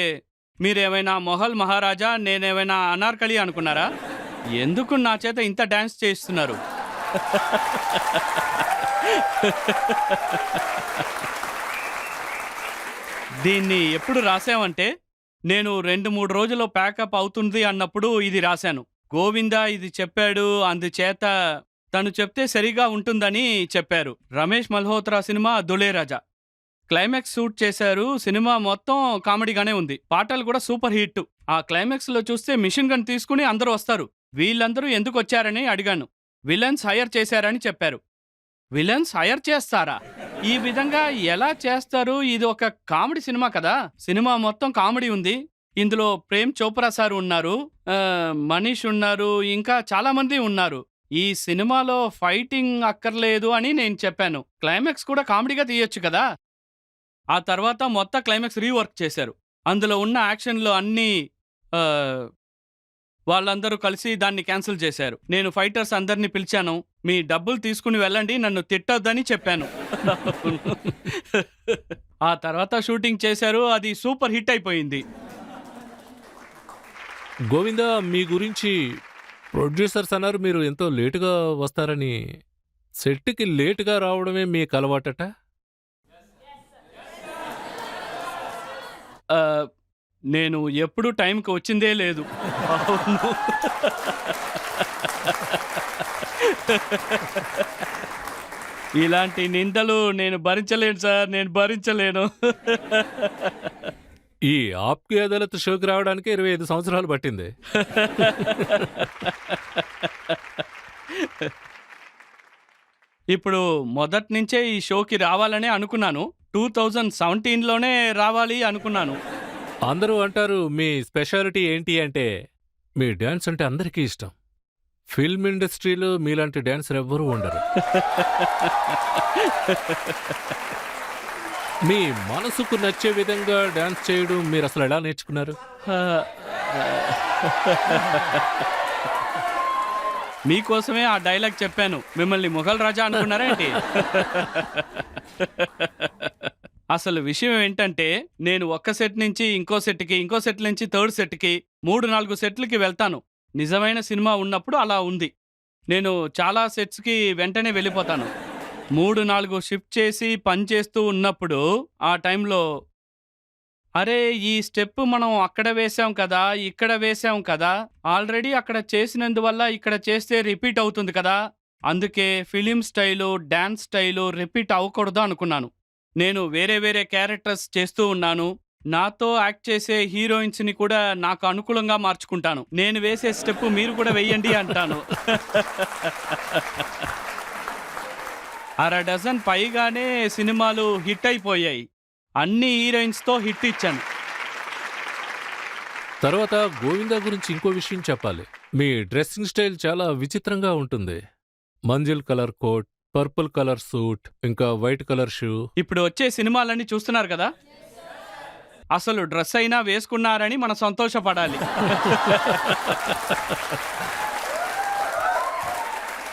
మీరేమైనా మొఘల్ మహారాజా, నేనేమైనా అనార్కలి అనుకున్నారా? ఎందుకు నా చేత ఇంత డాన్స్ చేయిస్తున్నారు? దీన్ని ఎప్పుడు రాసామంటే నేను 2-3 రోజుల్లో ప్యాకప్ అవుతుంది అన్నప్పుడు ఇది రాశాను. గోవిందా ఇది చెప్పాడు, అందుచేత తను చెప్తే సరిగా ఉంటుందని చెప్పారు. రమేష్ మల్హోత్రా సినిమా దులే రాజా క్లైమాక్స్ షూట్ చేశారు. సినిమా మొత్తం కామెడీగానే ఉంది. పాటలు కూడా సూపర్ హిట్. ఆ క్లైమాక్స్ లో చూస్తే మిషన్ గన్ తీసుకుని అందరూ వస్తారు. వీళ్ళందరూ ఎందుకు వచ్చారని అడిగాను. విలన్స్ హైర్ చేశారని చెప్పారు. విలన్స్ హైర్ చేస్తారా? ఈ విధంగా ఎలా చేస్తారు? ఇది ఒక కామెడీ సినిమా కదా. సినిమా మొత్తం కామెడీ ఉంది. ఇందులో ప్రేమ్ చోప్రా సార్ ఉన్నారు, మనీష్ ఉన్నారు, ఇంకా చాలా మంది ఉన్నారు. ఈ సినిమాలో ఫైటింగ్ అక్కర్లేదు అని నేను చెప్పాను. క్లైమాక్స్ కూడా కామెడీగా తీయొచ్చు కదా. ఆ తర్వాత మొత్తం క్లైమాక్స్ రీవర్క్ చేశారు. అందులో ఉన్న యాక్షన్లో అన్నీ వాళ్ళందరూ కలిసి దాన్ని క్యాన్సిల్ చేశారు. నేను ఫైటర్స్ అందరినీ పిలిచాను. మీ డబ్బులు తీసుకుని వెళ్ళండి, నన్ను తిట్టొద్దని చెప్పాను. ఆ తర్వాత షూటింగ్ చేశారు. అది సూపర్ హిట్ అయిపోయింది. గోవిందా, మీ గురించి ప్రొడ్యూసర్స్ అన్నారు మీరు ఎంతో లేటుగా వస్తారని. సెట్కి లేటుగా రావడమే మీకు అలవాటట? నేను ఎప్పుడు టైంకి వచ్చిందే లేదు. ఇలాంటి నిందలు నేను భరించలేను సార్, నేను భరించలేను. ఈ ఆప్కి అదాలత్ షోకి రావడానికి 25 సంవత్సరాలు పట్టింది. ఇప్పుడు మొదటి నుంచే ఈ షోకి రావాలనే అనుకున్నాను. 2017లోనే రావాలి అనుకున్నాను. అందరూ అంటారు మీ స్పెషాలిటీ ఏంటి అంటే మీ డాన్స్ అంటే అందరికీ ఇష్టం. ఫిల్మ్ ఇండస్ట్రీలో మీలాంటి డాన్సర్ ఎవ్వరూ ఉండరు. మీ మనసుకు నచ్చే విధంగా డాన్స్ చేయడం మీరు అసలు ఎలా నేర్చుకున్నారు? మీకోసమే ఆ డైలాగ్ చెప్పాను. మిమ్మల్ని మొఘల్ రాజా అనుకున్నారా ఏంటి? అసలు విషయం ఏంటంటే నేను ఒక్క సెట్ నుంచి ఇంకో సెట్కి, ఇంకో సెట్ నుంచి థర్డ్ సెట్కి, 3-4 సెట్లకి వెళ్తాను. నిజమైన సినిమా ఉన్నప్పుడు అలా ఉంది. నేను చాలా సెట్స్కి వెంటనే వెళ్ళిపోతాను. 3-4 షిఫ్ట్ చేసి పని చేస్తూ ఉన్నప్పుడు ఆ టైంలో అరే ఈ స్టెప్ మనం అక్కడ వేసాం కదా, ఇక్కడ వేసాం కదా, ఆల్రెడీ అక్కడ చేసినందువల్ల ఇక్కడ చేస్తే రిపీట్ అవుతుంది కదా, అందుకే film style, dance style repeat అవ్వకూడదు అనుకున్నాను. నేను వేరే వేరే క్యారెక్టర్స్ చేస్తూ ఉన్నాను. నాతో యాక్ట్ చేసే హీరోయిన్స్ని కూడా నాకు అనుకూలంగా మార్చుకుంటాను. నేను వేసే స్టెప్ మీరు కూడా వెయ్యండి అంటాను. 6 డజన్ పైగానే సినిమాలు హిట్ అయిపోయాయి. అన్ని హీరోయిన్స్తో హిట్ ఇచ్చాను. తర్వాత గోవిందా గురించి ఇంకో విషయం చెప్పాలి. మీ డ్రెస్సింగ్ స్టైల్ చాలా విచిత్రంగా ఉంటుంది. మంజిల్ colour coat, purple colour suit, ఇంకా వైట్ కలర్ షూ. ఇప్పుడు వచ్చే సినిమాలన్నీ చూస్తున్నారు కదా, అసలు డ్రెస్ అయినా వేసుకున్నారని మనం సంతోషపడాలి.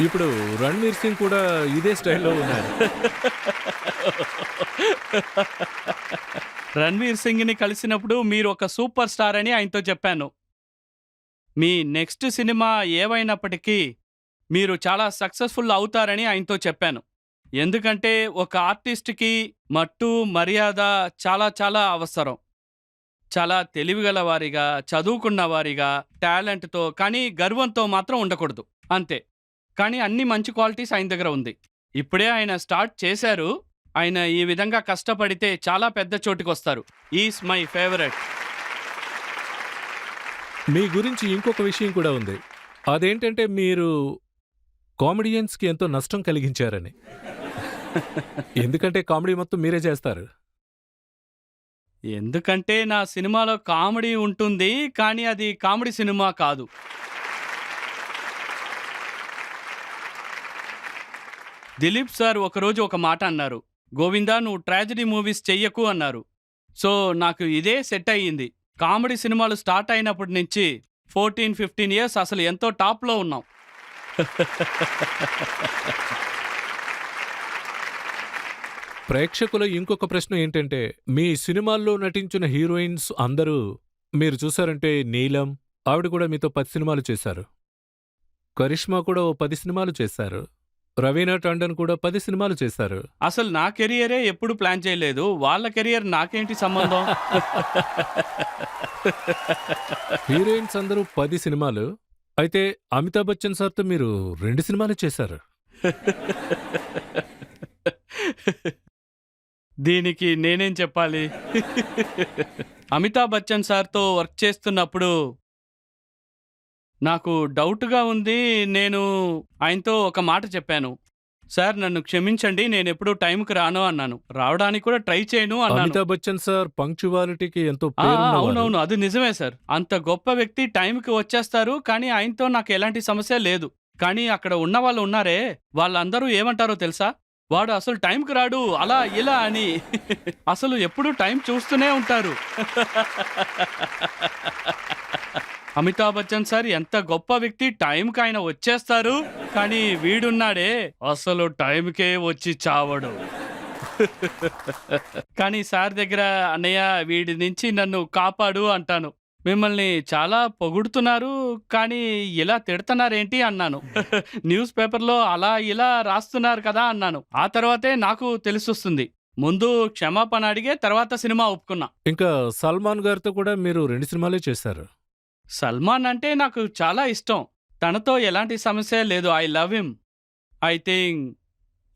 ఇప్పుడు రణ్వీర్ సింగ్ కూడా ఇదే స్టైల్లో ఉన్నారు. రణ్వీర్ సింగ్ని కలిసినప్పుడు మీరు ఒక సూపర్ స్టార్ అని ఆయనతో చెప్పాను. మీ నెక్స్ట్ సినిమా ఏవైనప్పటికీ మీరు చాలా సక్సెస్ఫుల్ అవుతారని ఆయనతో చెప్పాను. ఎందుకంటే ఒక ఆర్టిస్ట్కి మట్టు మర్యాద చాలా చాలా అవసరం. చాలా తెలివిగల వారిగా, చదువుకున్న వారిగా, టాలెంట్తో, కానీ గర్వంతో మాత్రం ఉండకూడదు, అంతే. కానీ అన్ని మంచి క్వాలిటీస్ ఆయన దగ్గర ఉంది. ఇప్పుడే ఆయన స్టార్ట్ చేశారు. ఆయన ఈ విధంగా కష్టపడితే చాలా పెద్ద చోటుకొస్తారు. Is my favourite. మీ గురించి ఇంకొక విషయం కూడా ఉంది. అదేంటంటే మీరు కామెడియన్స్కి ఎంతో నష్టం కలిగించారని. ఎందుకంటే కామెడీ మొత్తం మీరే చేస్తారు. ఎందుకంటే నా సినిమాలో కామెడీ ఉంటుంది, కానీ అది కామెడీ సినిమా కాదు. దిలీప్ సార్ ఒకరోజు ఒక మాట అన్నారు, గోవిందా నువ్వు ట్రాజడీ మూవీస్ చెయ్యకు అన్నారు. సో నాకు ఇదే సెట్ అయ్యింది. కామెడీ సినిమాలు స్టార్ట్ అయినప్పటి నుంచి 14-15 ఇయర్స్ అసలు ఎంతో టాప్లో ఉన్నాం. ప్రేక్షకుల ఇంకొక ప్రశ్న ఏంటంటే మీ సినిమాల్లో నటించిన హీరోయిన్స్ అందరూ మీరు చూసారంటే నీలం ఆవిడ కూడా మీతో 10 సినిమాలు చేశారు. కరిష్మా కూడా ఓ 10 సినిమాలు చేశారు. రవీనా టండన్ కూడా 10 సినిమాలు చేశారు. అసలు నా కెరియరే ఎప్పుడు ప్లాన్ చేయలేదు. వాళ్ళ కెరియర్ నాకేంటి సంబంధం? హీరోయిన్స్ అందరూ 10 సినిమాలు. అయితే అమితాబ్ బచ్చన్ సార్తో మీరు 2 సినిమాలు చేశారు. దీనికి నేనేం చెప్పాలి? అమితాబ్ బచ్చన్ సార్తో వర్క్ చేస్తున్నప్పుడు నాకు డౌట్గా ఉంది. నేను ఆయనతో ఒక మాట చెప్పాను, సార్ నన్ను క్షమించండి, నేను ఎప్పుడూ టైంకి రాను అన్నాను. రావడానికి కూడా ట్రై చేయను అన్నాను. అమితాబ్ బచ్చన్ సార్ పంక్చువాలిటీకి ఎంతో ఆ, పేరున్నవారు. అవునవును, అది నిజమే సార్. అంత గొప్ప వ్యక్తి టైంకి వచ్చేస్తారు, కానీ ఆయనతో నాకు ఎలాంటి సమస్య లేదు. కానీ అక్కడ ఉన్న వాళ్ళు ఉన్నారే, వాళ్ళందరూ ఏమంటారో తెలుసా? వాడు అసలు టైంకి రాడు, అలా ఇలా అని. అసలు ఎప్పుడూ టైం చూస్తూనే ఉంటారు. అమితాబ్ బచ్చన్ సార్ ఎంత గొప్ప వ్యక్తి, టైంకి ఆయన వచ్చేస్తారు, కానీ వీడున్నాడే అసలు టైంకే వచ్చి చావడు. కానీ సార్ దగ్గర అన్నయ్య వీడి నుంచి నన్ను కాపాడు అంటాను. మిమ్మల్ని చాలా పొగుడుతున్నారు, కానీ ఇలా తిడుతున్నారేంటి అన్నాను. న్యూస్ పేపర్లో అలా ఇలా రాస్తున్నారు కదా అన్నాను. ఆ తర్వాతే నాకు తెలిసొస్తుంది. ముందు క్షమాపణ అడిగే తర్వాత సినిమా ఒప్పుకున్నా. ఇంకా సల్మాన్ గారితో కూడా మీరు 2 సినిమాలే చేశారు. సల్మాన్ అంటే నాకు చాలా ఇష్టం. తనతో ఎలాంటి సమస్య లేదు. I love him. I think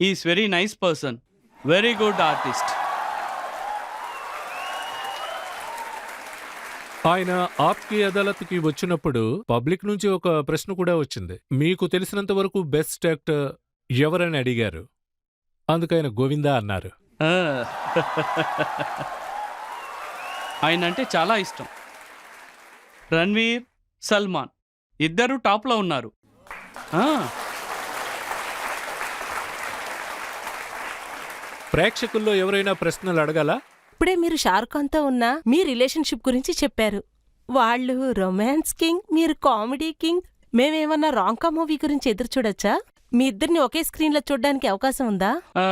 is very nice person, very good artist. ఆయన ఆప్కి అదాలత్కి వచ్చినప్పుడు పబ్లిక్ నుంచి ఒక ప్రశ్న కూడా వచ్చింది. మీకు తెలిసినంత వరకు బెస్ట్ యాక్టర్ ఎవరని అడిగారు. అందుకైన గోవిందా అన్నారు. ఆ. ఆయన అంటే చాలా ఇష్టం. రణ్వీర్, సల్మాన్ ఇద్దరు టాప్లో ఉన్నారు. ఆ, ప్రేక్షకుల్లో ఎవరైనా ప్రశ్నలు అడగాల? ఇప్పుడే మీరు షారుఖాన్తో ఉన్న మీ రిలేషన్షిప్ గురించి చెప్పారు. వాళ్ళు రొమాన్స్ కింగ్, మీరు కామెడీ కింగ్. మేమేమన్నా రాంకా మూవీ గురించి ఎదురు చూడొచ్చా? మీ ఇద్దరిని ఒకే స్క్రీన్లో చూడడానికి అవకాశం ఉందా? ఆ,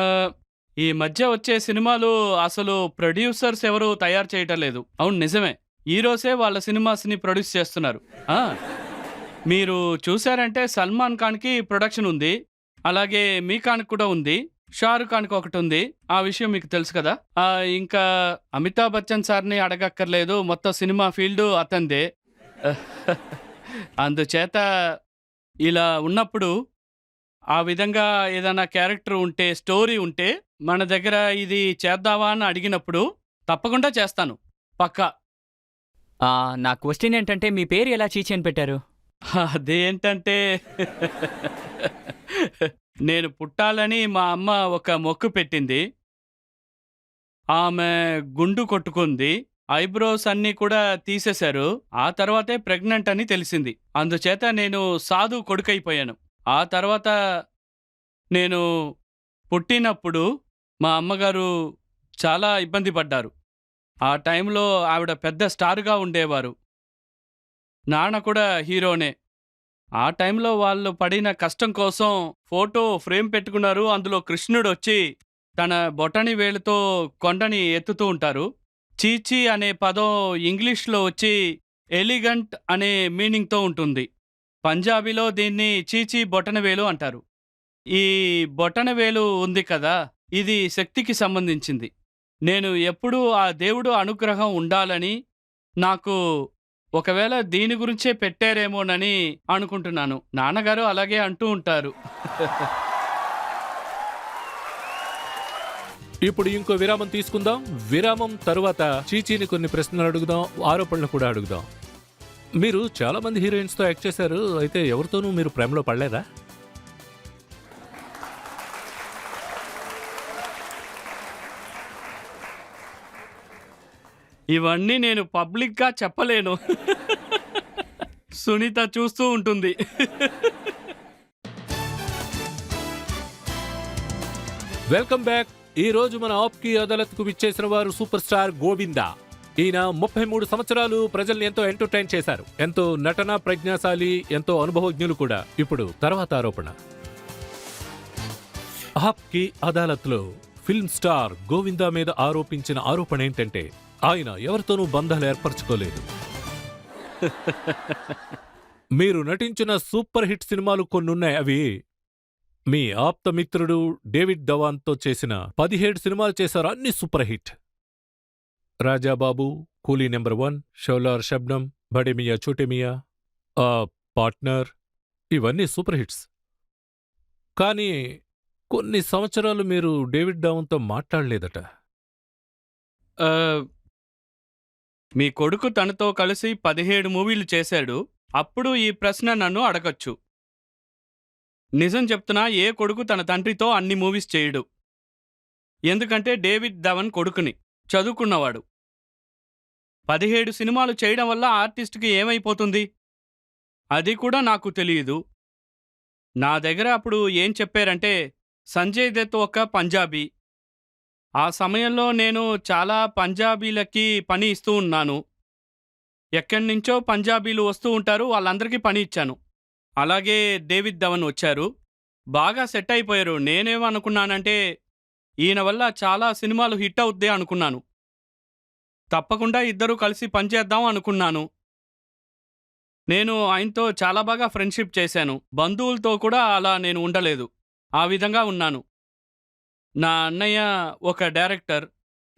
ఈ మధ్య వచ్చే సినిమాలు అసలు ప్రొడ్యూసర్స్ ఎవరు తయారు చేయటం లేదు. అవును నిజమే, ఈ రోజే వాళ్ళ సినిమాస్ని ప్రొడ్యూస్ చేస్తున్నారు. ఆ, మీరు చూశారంటే సల్మాన్ ఖాన్కి ప్రొడక్షన్ ఉంది, అలాగే మీ ఖాన్కి కూడా ఉంది, షారుఖ్ ఖాన్కి ఒకటి ఉంది. ఆ విషయం మీకు తెలుసు కదా. ఇంకా అమితాబ్ బచ్చన్ సార్ని అడగక్కర్లేదు, మొత్తం సినిమా ఫీల్డ్ అతందే. అందుచేత ఇలా ఉన్నప్పుడు ఆ విధంగా ఏదైనా క్యారెక్టర్ ఉంటే, స్టోరీ ఉంటే మన దగ్గర ఇది చేద్దావా అని అడిగినప్పుడు తప్పకుండా చేస్తాను, పక్కా. నా క్వశ్చన్ ఏంటంటే మీ పేరు ఎలా చీచి అని పెట్టారు? అదేంటంటే నేను పుట్టాలని మా అమ్మ ఒక మొక్కు పెట్టింది. ఆమె గుండు కొట్టుకుంది, ఐబ్రోస్ అన్నీ కూడా తీసేశారు. ఆ తర్వాతే ప్రెగ్నెంట్ అని తెలిసింది. అందుచేత నేను సాధు కొడుకైపోయాను. ఆ తర్వాత నేను పుట్టినప్పుడు మా అమ్మగారు చాలా ఇబ్బంది పడ్డారు. ఆ టైంలో ఆవిడ పెద్ద స్టార్గా ఉండేవారు. నాన్న కూడా హీరోనే. ఆ టైంలో వాళ్ళు పడిన కష్టం కోసం ఫోటో ఫ్రేమ్ పెట్టుకున్నారు. అందులో కృష్ణుడొచ్చి తన బొటని వేలుతో కొండని ఎత్తుతూ ఉంటారు. చీచీ అనే పదం ఇంగ్లీష్లో వచ్చి ఎలిగంట్ అనే మీనింగ్తో ఉంటుంది. పంజాబీలో దీన్ని చీచీ బొటనవేలు అంటారు. ఈ బొటనవేలు ఉంది కదా, ఇది శక్తికి సంబంధించింది. నేను ఎప్పుడూ ఆ దేవుడు అనుగ్రహం ఉండాలని, నాకు ఒకవేళ దీని గురించే పెట్టారేమోనని అనుకుంటున్నాను. నాన్నగారు అలాగే అంటూ ఉంటారు. ఇప్పుడు ఇంకో విరామం తీసుకుందాం. విరామం తరువాత చీచీని కొన్ని ప్రశ్నలు అడుగుదాం, ఆరోపణలు కూడా అడుగుదాం. మీరు చాలా మంది హీరోయిన్స్ తో యాక్ట్ చేశారు, అయితే ఎవరితోనూ మీరు ప్రేమలో పడలేదా? ఇవన్నీ నేను పబ్లిక్గా చెప్పలేను. సునీత చూస్తూ ఉంటుంది. Welcome back. ఈ రోజు మన ఆప్కి అదాలత్కు విచ్చేసిన వారు సూపర్ స్టార్ గోవిందా. ఈయన 33 సంవత్సరాలు ప్రజల్ని ఎంతో ఎంటర్టైన్ చేశారు. ఎంతో నటన ప్రజ్ఞాశాలి, ఎంతో అనుభవజ్ఞులు కూడా. ఇప్పుడు తర్వాత ఆరోపణ. ఆప్కి అదాలత్లో ఫిల్మ్ స్టార్ గోవిందా మీద ఆరోపించిన ఆరోపణ ఏంటంటే ఆయన ఎవరితోనూ బంధాలు ఏర్పరచుకోలేదు. మీరు నటించిన సూపర్ హిట్ సినిమాలు కొన్నున్నాయి. అవి మీ ఆప్తమిత్రుడు డేవిడ్ ధవాన్తో చేసిన 17 సినిమాలు చేశారు. అన్ని సూపర్ హిట్. రాజాబాబు, కూలీ నెంబర్ 1, షౌలార్ షబ్నం, బడే మియా చోటే మియా, పార్ట్నర్, ఇవన్నీ సూపర్ హిట్స్. కానీ కొన్ని సంవత్సరాలు మీరు డేవిడ్ ధవాన్తో మాట్లాడలేదట. ఆ, మీ కొడుకు తనతో కలిసి 17 మూవీలు చేశాడు. అప్పుడు ఈ ప్రశ్న నన్ను అడగచ్చు. నిజం చెప్తున్నా, ఏ కొడుకు తన తండ్రితో అన్ని మూవీస్ చేయడు. ఎందుకంటే డేవిడ్ ధవన్ కొడుకుని, చదువుకున్నవాడు. 17 సినిమాలు చేయడం వల్ల ఆర్టిస్ట్కి ఏమైపోతుంది అది కూడా నాకు తెలియదు. నా దగ్గర అప్పుడు ఏం చెప్పారంటే, సంజయ్ దత్ ఒక పంజాబీ. ఆ సమయంలో నేను చాలా పంజాబీలకి పని ఇస్తూ ఉన్నాను. ఎక్కడి నుంచో పంజాబీలు వస్తూ ఉంటారు, వాళ్ళందరికీ పని ఇచ్చాను. అలాగే డేవిడ్ ధవన్ వచ్చారు, బాగా సెట్ అయిపోయారు. నేనేమనుకున్నానంటే, ఈయన వల్ల చాలా సినిమాలు హిట్ అవుద్ది అనుకున్నాను. తప్పకుండా ఇద్దరూ కలిసి పనిచేద్దాం అనుకున్నాను. నేను ఆయనతో చాలా బాగా ఫ్రెండ్షిప్ చేశాను. బంధువులతో కూడా అలా నేను ఉండలేదు, ఆ విధంగా ఉన్నాను. నా అన్నయ్య ఒక డైరెక్టర్.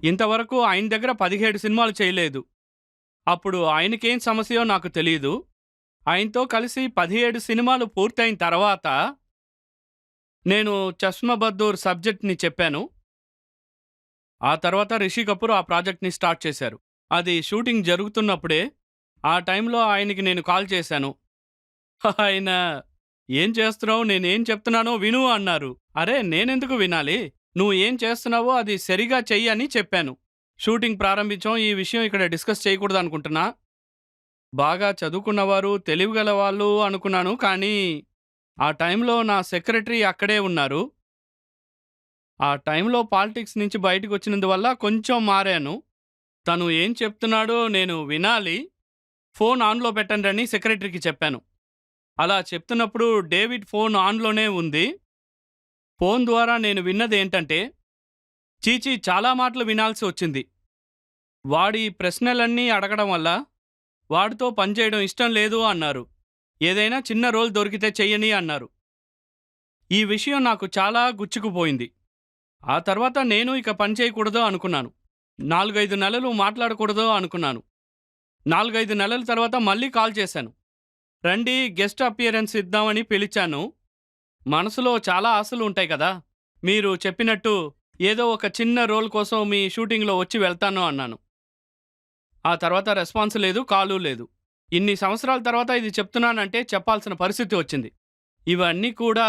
ఇంతవరకు ఆయన దగ్గర 17 సినిమాలు చేయలేదు. అప్పుడు ఆయనకేం సమస్యో నాకు తెలీదు. ఆయనతో కలిసి 17 సినిమాలు పూర్తయిన తర్వాత నేను చష్మా బద్దూర్ సబ్జెక్ట్ని చెప్పాను. ఆ తర్వాత రిషి కపూర్ ఆ ప్రాజెక్ట్ని స్టార్ట్ చేశారు. అది షూటింగ్ జరుగుతున్నప్పుడే ఆ టైంలో ఆయనకి నేను కాల్ చేశాను. ఆయన, ఏం చేస్తున్నావు, నేనేం చెప్తున్నానో విను అన్నారు. అరే, నేనెందుకు వినాలి, నువ్వు ఏం చేస్తున్నావో అది సరిగా చెయ్యి అని చెప్పాను. షూటింగ్ ప్రారంభించాం. ఈ విషయం ఇక్కడ డిస్కస్ చేయకూడదు అనుకుంటున్నా. బాగా చదువుకున్నవారు, తెలివిగల వాళ్ళు అనుకున్నాను. కానీ ఆ టైంలో నా సెక్రటరీ అక్కడే ఉన్నారు. ఆ టైంలో పాలిటిక్స్ నుంచి బయటకు వచ్చినందువల్ల కొంచెం మారాను. తను ఏం చెప్తున్నాడో నేను వినాలి, ఫోన్ ఆన్లో పెట్టండి అని సెక్రటరీకి చెప్పాను. అలా చెప్తున్నప్పుడు డేవిడ్ ఫోన్ ఆన్లోనే ఉంది. ఫోన్ ద్వారా నేను విన్నది ఏంటంటే, చీచీ చాలా మాటలు వినాల్సి వచ్చింది. వాడి ప్రశ్నలన్నీ అడగడం వల్ల వాడితో పనిచేయడం ఇష్టం లేదు అన్నారు. ఏదైనా చిన్న రోల్ దొరికితే చెయ్యని అన్నారు. ఈ విషయం నాకు చాలా గుచ్చుకుపోయింది. ఆ తర్వాత నేను ఇక పని చేయకూడదు అనుకున్నాను. 4-5 నెలలు మాట్లాడకూడదు అనుకున్నాను. 4-5 నెలల తర్వాత మళ్ళీ కాల్ చేశాను. రండి, గెస్ట్ అపియరెన్స్ ఇద్దామని పిలిచాను. మనసులో చాలా ఆశలు ఉంటాయి కదా. మీరు చెప్పినట్టు ఏదో ఒక చిన్న రోల్ కోసం మీ షూటింగ్లో వచ్చి వెళ్తాను అన్నాను. ఆ తర్వాత రెస్పాన్స్ లేదు, కాలు లేదు. ఇన్ని సంవత్సరాల తర్వాత ఇది చెప్తున్నానంటే చెప్పాల్సిన పరిస్థితి వచ్చింది. ఇవన్నీ కూడా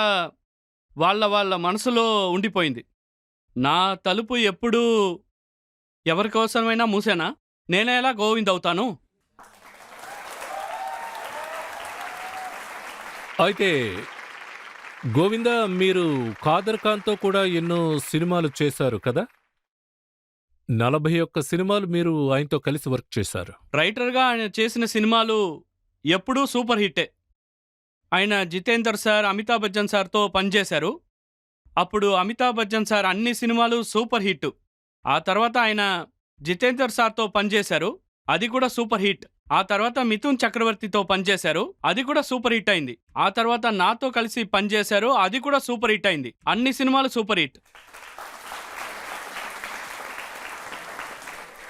వాళ్ళ మనసులో ఉండిపోయింది. నా తలుపు ఎప్పుడూ ఎవరికోసమైనా మూసేనా? నేనేలా గోవింద్ అవుతాను? అయితే గోవిందా, మీరు ఖాదర్ ఖాన్తో కూడా ఎన్నో సినిమాలు చేశారు కదా? 41 సినిమాలు మీరు ఆయనతో కలిసి వర్క్ చేశారు. రైటర్గా ఆయన చేసిన సినిమాలు ఎప్పుడూ సూపర్ హిట్టే. ఆయన జితేందర్ సార్, అమితాబ్ బచ్చన్ సార్తో పనిచేశారు. అప్పుడు అమితాబ్ బచ్చన్ సార్ అన్ని సినిమాలు సూపర్ హిట్. ఆ తర్వాత ఆయన జితేందర్ సార్తో పనిచేశారు, అది కూడా సూపర్ హిట్. ఆ తర్వాత మిథున్ చక్రవర్తితో పనిచేశారు, అది కూడా సూపర్ హిట్ అయింది. ఆ తర్వాత నాతో కలిసి పనిచేశారు, అది కూడా సూపర్ హిట్ అయింది. అన్ని సినిమాలు సూపర్ హిట్.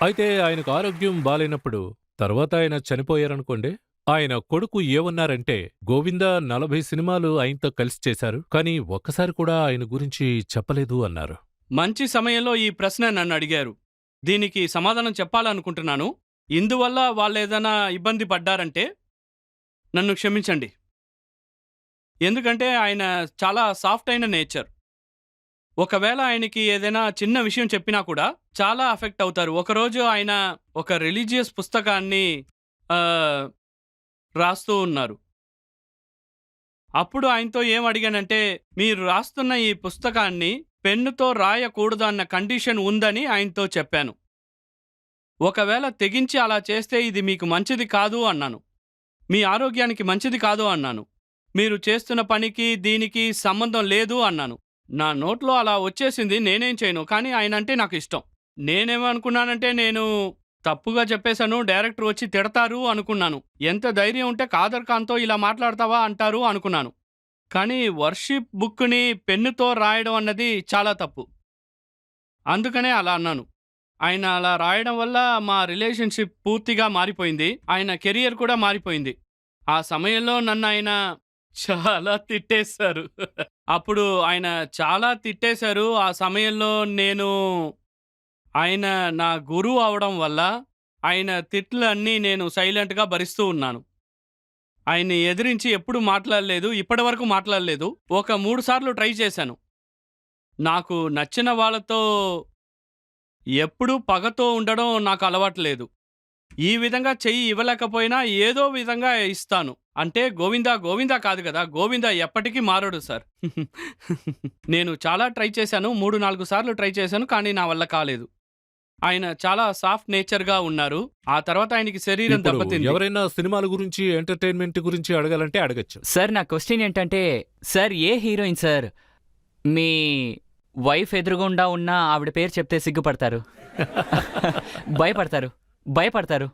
అయితే ఆయనకు ఆరోగ్యం బాలేనప్పుడు తర్వాత ఆయన చనిపోయారనుకోండి, ఆయన కొడుకు ఏమన్నారంటే, గోవిందా 40 సినిమాలు ఆయనతో కలిసి చేశారు, కానీ ఒక్కసారి కూడా ఆయన గురించి చెప్పలేదు అన్నారు. మంచి సమయంలో ఈ ప్రశ్న నన్ను అడిగారు. దీనికి సమాధానం చెప్పాలనుకుంటున్నాను. ఇందువల్ల వాళ్ళేదైనా ఇబ్బంది పడ్డారంటే నన్ను క్షమించండి. ఎందుకంటే ఆయన చాలా సాఫ్ట్ అయిన నేచర్. ఒకవేళ ఆయనకి ఏదైనా చిన్న విషయం చెప్పినా కూడా చాలా అఫెక్ట్ అవుతారు. ఒకరోజు ఆయన ఒక రిలీజియస్ పుస్తకాన్ని రాస్తూ ఉన్నారు. అప్పుడు ఆయనతో ఏం అడిగానంటే, మీరు రాస్తున్న ఈ పుస్తకాన్ని పెన్నుతో రాయకూడదు అన్న కండిషన్ ఉందని ఆయనతో చెప్పాను. ఒకవేళ తెగించి అలా చేస్తే ఇది మీకు మంచిది కాదు అన్నాను. మీ ఆరోగ్యానికి మంచిది కాదు అన్నాను. మీరు చేస్తున్న పనికి దీనికి సంబంధం లేదు అన్నాను. నా నోట్లో అలా వచ్చేసింది, నేనేం చేయను. కానీ ఆయన అంటే నాకు ఇష్టం. నేనేమనుకున్నానంటే, నేను తప్పుగా చెప్పేశాను, డైరెక్టర్ వచ్చి తిడతారు అనుకున్నాను. ఎంత ధైర్యం ఉంటే కాదర్ ఖాన్తో ఇలా మాట్లాడతావా అంటారు అనుకున్నాను. కానీ వర్షిప్ బుక్ని పెన్నుతో రాయడం అన్నది చాలా తప్పు. అందుకనే అలా అన్నాను. ఆయన అలా రాయడం వల్ల మా రిలేషన్షిప్ పూర్తిగా మారిపోయింది. ఆయన కెరియర్ కూడా మారిపోయింది. ఆ సమయంలో నన్ను ఆయన చాలా తిట్టేశారు. అప్పుడు ఆయన చాలా తిట్టేశారు. ఆ సమయంలో నేను ఆయన నా గురువు అవడం వల్ల ఆయన తిట్లన్నీ నేను సైలెంట్గా భరిస్తూ ఉన్నాను. ఆయన్ని ఎదిరించి ఎప్పుడు మాట్లాడలేదు, ఇప్పటివరకు మాట్లాడలేదు. ఒక 3 సార్లు ట్రై చేశాను. నాకు నచ్చిన వాళ్ళతో ఎప్పుడూ పగతో ఉండడం నాకు అలవాటు లేదు. ఈ విధంగా చెయ్యి ఇవ్వలేకపోయినా ఏదో విధంగా ఇస్తాను. అంటే గోవిందా గోవిందా కాదు కదా, గోవిందా ఎప్పటికీ మారడు సార్. నేను చాలా ట్రై చేశాను, 3-4 సార్లు ట్రై చేశాను, కానీ నా వల్ల కాలేదు. ఆయన చాలా సాఫ్ట్ నేచర్గా ఉన్నారు. ఆ తర్వాత ఆయనకి శరీరం ఇప్పుడు దెబ్బతింది. ఎవరైనా సినిమాల గురించి, ఎంటర్టైన్మెంట్ గురించి అడగాలంటే అడగచ్చు. సార్ నా క్వశ్చన్ ఏంటంటే, సార్ ఏ హీరోయిన్ సార్ మీ వైఫ్ ఎదురుగుండా ఉన్న ఆవిడ పేరు చెప్తే సిగ్గుపడతారు, భయపడతారు?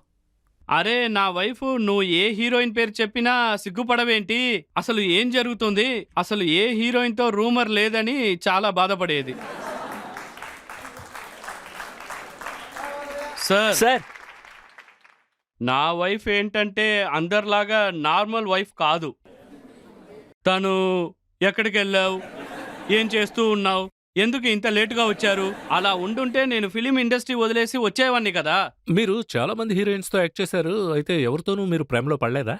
అరే నా వైఫ్, నువ్వు ఏ హీరోయిన్ పేరు చెప్పినా సిగ్గుపడవేంటి? అసలు ఏం జరుగుతుంది? అసలు ఏ హీరోయిన్తో రూమర్ లేదని చాలా బాధపడేది. సార్ నా వైఫ్ ఏంటంటే అందరిలాగా నార్మల్ వైఫ్ కాదు. తను ఎక్కడికి వెళ్ళావు, ఏం చేస్తూ ఉన్నావు, ఎందుకు ఇంత లేటుగా వచ్చారు, అలా ఉండుంటే నేను ఫిలిం ఇండస్ట్రీ వదిలేసి వచ్చేవాడిని కదా. మీరు చాలా మంది హీరోయిన్స్తో యాక్ట్ చేశారు, అయితే ఎవరితోనూ మీరు ప్రేమలో పడలేదా?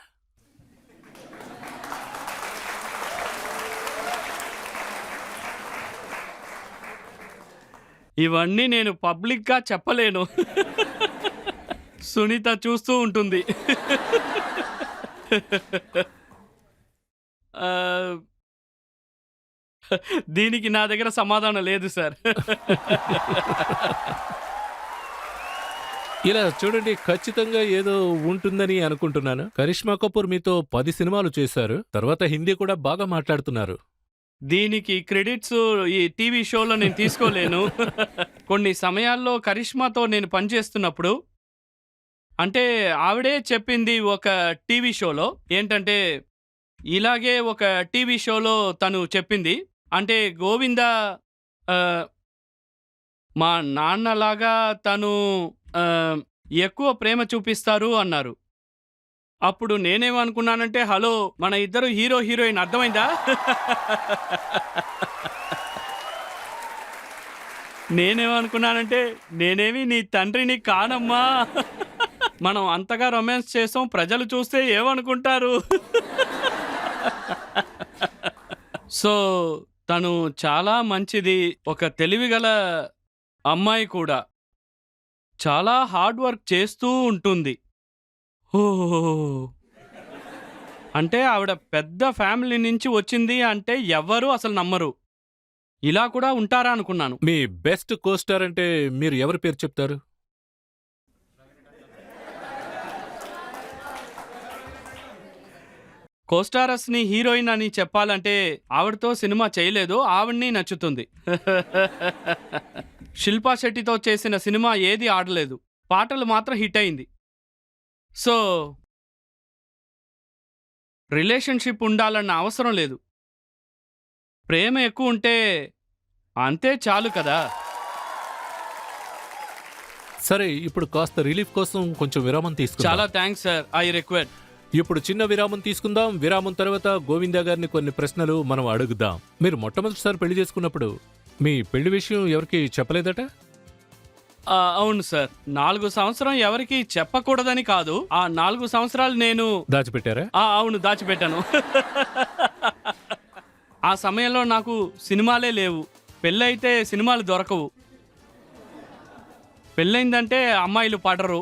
ఇవన్నీ నేను పబ్లిక్గా చెప్పలేను. సునీత చూస్తూ ఉంటుంది. దీనికి నా దగ్గర సమాధానం లేదు సార్. ఇలా చూడండి, ఖచ్చితంగా ఏదో ఉంటుందని అనుకుంటున్నాను. కరిష్మా కపూర్ మీతో 10 సినిమాలు చేశారు, తర్వాత హిందీ కూడా బాగా మాట్లాడుతున్నారు. దీనికి క్రెడిట్స్ ఈ టీవీ షోలో నేను తీసుకోలేను. కొన్ని సమయాల్లో కరిష్మాతో నేను పనిచేస్తున్నప్పుడు, అంటే ఆవిడే చెప్పింది ఒక టీవీ షోలో ఏంటంటే, ఇలాగే ఒక టీవీ షోలో తను చెప్పింది, అంటే గోవిందా మా నాన్నలాగా తను ఎక్కువ ప్రేమ చూపిస్తారు అన్నారు. అప్పుడు నేనేమనుకున్నానంటే, హలో, మన ఇద్దరు హీరో హీరోయిన్, అర్థమైందా? నేనేమనుకున్నానంటే, నేనేమి నీ తండ్రిని కానమ్మా, మనం అంతగా రొమాన్స్ చేసాం, ప్రజలు చూస్తే ఏమనుకుంటారు? సో తను చాలా మంచిది, ఒక తెలివిగల అమ్మాయి కూడా, చాలా హార్డ్ వర్క్ చేస్తూ ఉంటుంది. అంటే ఆవిడ పెద్ద ఫ్యామిలీ నుంచి వచ్చింది అంటే ఎవ్వరూ అసలు నమ్మరు. ఇలా కూడా ఉంటారా అనుకున్నాను. మీ బెస్ట్ కోస్టార్ అంటే మీరు ఎవరి పేరు చెప్తారు? కోస్టారస్ని హీరోయిన్ అని చెప్పాలంటే ఆవిడతో సినిమా చేయలేదు, ఆవిడ్ని నచ్చుతుంది. శిల్పా శెట్టితో చేసిన సినిమా ఏది ఆడలేదు, పాటలు మాత్రం హిట్ అయింది. సో రిలేషన్షిప్ ఉండాలన్న అవసరం లేదు, ప్రేమ ఎక్కువ ఉంటే అంతే చాలు కదా. సరే, ఇప్పుడు కాస్త రిలీఫ్ కోసం కొంచెం విరామం తీసుకుందాం. చాలా థ్యాంక్స్ సార్, ఐ రిక్వెస్ట్. ఇప్పుడు చిన్న విరామం తీసుకుందాం. విరామం తర్వాత గోవిందా గారిని కొన్ని ప్రశ్నలు మనం అడుగుదాం. మీరు మొట్టమొదటిసారి పెళ్లి చేసుకున్నప్పుడు మీ పెళ్లి విషయం ఎవరికి చెప్పలేదట? అవును సార్, 4 సంవత్సరం ఎవరికి చెప్పకూడదని కాదు, ఆ 4 సంవత్సరాలు నేను దాచిపెట్టారా? అవును, దాచిపెట్టాను. ఆ సమయంలో నాకు సినిమాలే లేవు, పెళ్ళైతే సినిమాలు దొరకవు, పెళ్ళైందంటే అమ్మాయిలు పడరు.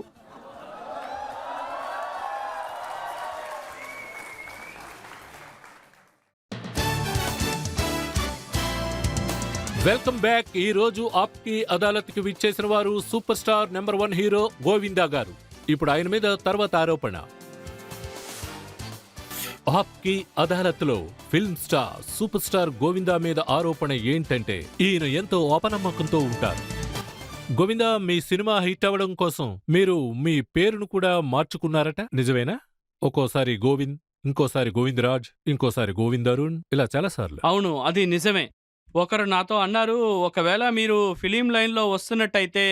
Welcome back. ఈ రోజు ఆప్కి అదాలత్కి విచ్చేసిన వారు super star number 1 hero Govinda గారు. ఇప్పుడు ఆయన మీద తర్వాత ఆరోపణ. ఆప్కి అదాలత్లో film star super star Govinda మీద ఆరోపణ ఏంటంటే ఈయన ఎంతో అపనమ్మకంతో ఉంటారు. గోవిందా, మీ సినిమా హిట్ అవ్వడం కోసం మీరు మీ పేరును కూడా మార్చుకున్నారట, నిజమేనా? ఒక్కోసారి గోవింద్, ఇంకోసారి గోవిందరాజ్, ఇంకోసారి గోవిందరుణ్, ఇలా చాలాసార్లు. అవును, అది నిజమే. ఒకరు నాతో అన్నారు, ఒకవేళ మీరు ఫిలిం లైన్లో వస్తున్నట్టయితే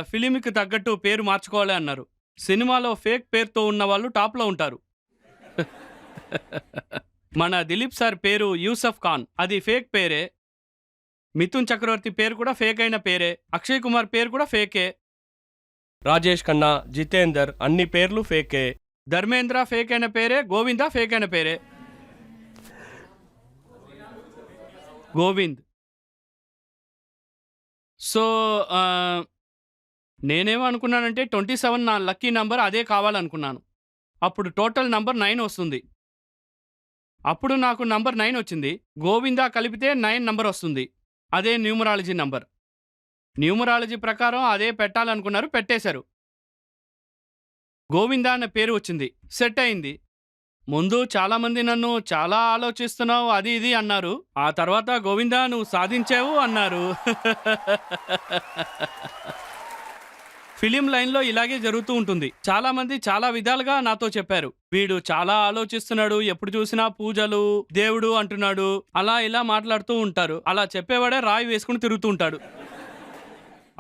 ఫిలింకి తగ్గట్టు పేరు మార్చుకోవాలి అన్నారు. సినిమాలో ఫేక్ పేరుతో ఉన్న వాళ్ళు టాప్లో ఉంటారు. మన దిలీప్ సార్ పేరు యూసఫ్ ఖాన్, అది ఫేక్ పేరే. మిథున్ చక్రవర్తి పేరు కూడా ఫేక్ అయిన పేరే. అక్షయ్ కుమార్ పేరు కూడా ఫేకే. రాజేష్ ఖన్నా, జితేందర్, అన్ని పేర్లు ఫేకే. ధర్మేంద్ర ఫేక్ అయిన పేరే, గోవిందా ఫేక్ అయిన పేరే. గోవింద్. సో నేనేమో అనుకున్నానంటే 27 నా లక్కీ నంబర్, అదే కావాలనుకున్నాను. అప్పుడు టోటల్ నంబర్ 9 వస్తుంది. అప్పుడు నాకు నంబర్ 9 వచ్చింది. గోవిందా కలిపితే 9 నంబర్ వస్తుంది. అదే న్యూమరాలజీ నంబర్. న్యూమరాలజీ ప్రకారం అదే పెట్టాలనుకున్నారు, పెట్టేశారు. గోవిందా అన్న పేరు వచ్చింది, సెట్ అయింది. ముందు చాలామంది నన్ను చాలా ఆలోచిస్తున్నావు అది ఇది అన్నారు. ఆ తర్వాత గోవిందా నువ్వు సాధించావు అన్నారు. ఫిలిం లైన్లో ఇలాగే జరుగుతూ ఉంటుంది. చాలామంది చాలా విధాలుగా నాతో చెప్పారు, వీడు చాలా ఆలోచిస్తున్నాడు, ఎప్పుడు చూసినా పూజలు, దేవుడు అంటున్నాడు, అలా ఇలా మాట్లాడుతూ ఉంటారు. అలా చెప్పేవాడే రాయి వేసుకుని తిరుగుతూ ఉంటాడు.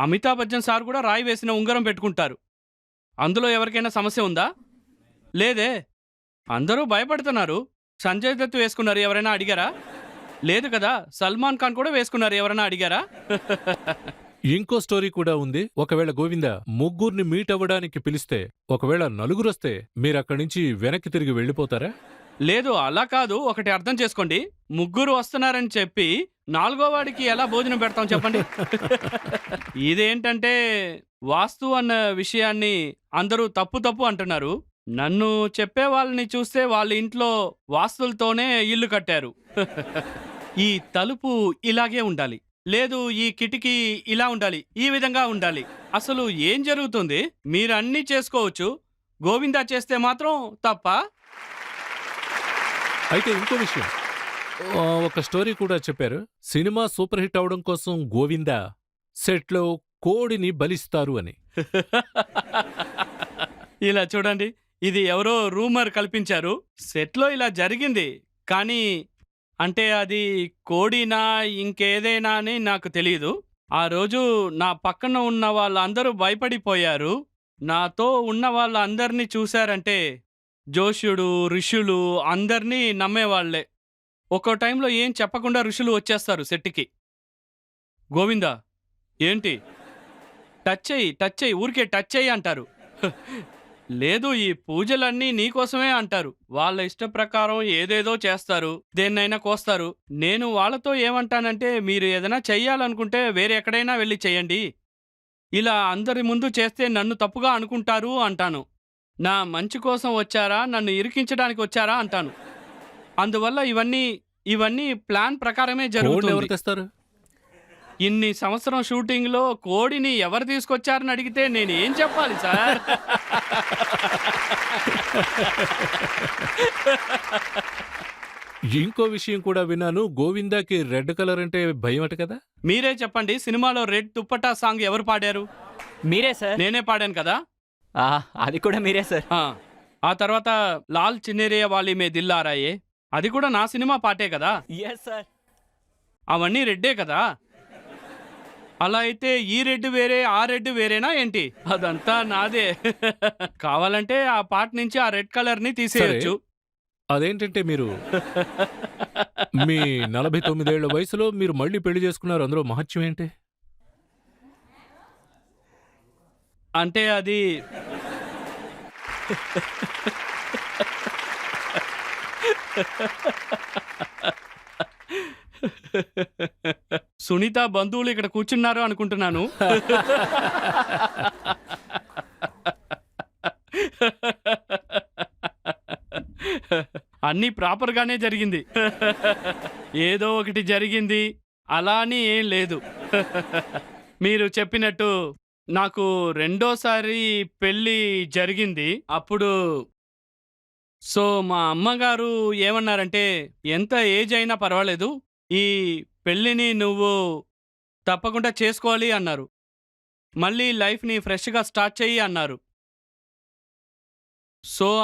అమితాబ్ బచ్చన్ సార్ కూడా రాయి వేసిన ఉంగరం పెట్టుకుంటారు. అందులో ఎవరికైనా సమస్య ఉందా? లేదే. అందరూ భయపడుతున్నారు. సంజయ్ దత్ వేసుకున్నారు, ఎవరైనా అడిగారా? లేదు కదా. సల్మాన్ ఖాన్ కూడా వేసుకున్నారు, ఎవరైనా అడిగారా? ఇంకో స్టోరీ కూడా ఉంది. ఒకవేళ గోవిందా ముగ్గురిని మీట్ అవ్వడానికి పిలిస్తే, ఒకవేళ నలుగురు వస్తే మీరక్కడి నుంచి వెనక్కి తిరిగి వెళ్ళిపోతారా? లేదు, అలా కాదు. ఒకటి అర్థం చేసుకోండి, ముగ్గురు వస్తున్నారని చెప్పి 4వ వాడికి ఎలా భోజనం పెడతాం చెప్పండి. ఇదేంటంటే వాస్తు అన్న విషయాన్ని అందరూ తప్పు తప్పు అంటున్నారు. నన్ను చెప్పే వాళ్ళని చూస్తే వాళ్ళ ఇంట్లో వాస్తులతోనే ఇల్లు కట్టారు. ఈ తలుపు ఇలాగే ఉండాలి, లేదు ఈ కిటికీ ఇలా ఉండాలి, ఈ విధంగా ఉండాలి. అసలు ఏం జరుగుతుంది? మీరు అన్నీ చేసుకోవచ్చు, గోవిందా చేస్తే మాత్రం తప్ప. అయితే ఇంకో విషయం, ఒక స్టోరీ కూడా చెప్పారు. సినిమా సూపర్ హిట్ అవడం కోసం గోవిందా సెట్లో కోడిని బలిస్తారు అని. ఇలా చూడండి, ఇది ఎవరో రూమర్ కల్పించారు. సెట్లో ఇలా జరిగింది, కానీ అంటే అది కోడినా ఇంకేదైనా అని నాకు తెలియదు. ఆ రోజు నా పక్కన ఉన్న వాళ్ళందరూ భయపడిపోయారు. నాతో ఉన్న వాళ్ళందరినీ చూశారంటే జోష్యుడు, ఋషులు అందరినీ నమ్మేవాళ్లే. ఒక్కో టైంలో ఏం చెప్పకుండా ఋషులు వచ్చేస్తారు సెట్కి. గోవిందా ఏంటి టచ్ చెయ్యి ఊరికే టచ్ చెయ్యి అంటారు. లేదు, ఈ పూజలన్నీ నీకోసమే అంటారు. వాళ్ళ ఇష్ట ప్రకారం ఏదేదో చేస్తారు, దేన్నైనా కోస్తారు. నేను వాళ్ళతో ఏమంటానంటే, మీరు ఏదైనా చెయ్యాలనుకుంటే వేరే ఎక్కడైనా వెళ్ళి చెయ్యండి, ఇలా అందరి ముందు చేస్తే నన్ను తప్పుగా అనుకుంటారు అంటాను. నా మంచి కోసం వచ్చారా, నన్ను ఇరికించడానికి వచ్చారా అంటాను. అందువల్ల ఇవన్నీ ఇవన్నీ ప్లాన్ ప్రకారమే కోడ్ ఎవరు జరుగుతుంది. తెస్తారు? ఇన్ని సంవత్సరం షూటింగ్లో కోడిని ఎవరు తీసుకొచ్చారని అడిగితే నేను ఏం చెప్పాలి సార్? ఇంకో విషయం కూడా విన్నాను, గోవిందాకి రెడ్ కలర్ అంటే భయం అట కదా? మీరే చెప్పండి, సినిమాలో రెడ్ దుప్పటా సాంగ్ ఎవరు పాడారు? మీరే సార్. నేనే పాడాను కదా. ఆ, అది కూడా మీరే సార్. ఆ తర్వాత లాల్ చిన్నేరియా వాలి మే దిల్ ఆ రాయే, అది కూడా నా సినిమా పాటే కదా. Yes sir. అవన్నీ రెడ్డే కదా. అలా అయితే ఈ రెడ్ వేరే ఆ రెడ్ వేరేనా ఏంటి? అదంతా నాదే. కావాలంటే ఆ పాట నుంచి ఆ రెడ్ కలర్ ని తీసేయచ్చు. అదేంటంటే మీరు మీ 49 ఏళ్ల వయసులో మీరు మళ్ళీ పెళ్లి చేసుకున్నారు, అందులో మహత్యం ఏంటి? అంటే అది సునీత బంధువులు ఇక్కడ కూర్చున్నారు అనుకుంటున్నాను. అన్నీ ప్రాపర్గానే జరిగింది. ఏదో ఒకటి జరిగింది, అలా అని ఏం లేదు. మీరు చెప్పినట్టు నాకు రెండోసారి పెళ్ళి జరిగింది. అప్పుడు మా అమ్మగారు ఏమన్నారంటే, ఎంత ఏజ్ అయినా పర్వాలేదు, ఈ పెళ్ళిని నువ్వు తప్పకుండా చేసుకోవాలి అన్నారు. మళ్ళీ లైఫ్ని ఫ్రెష్గా స్టార్ట్ చెయ్యి అన్నారు.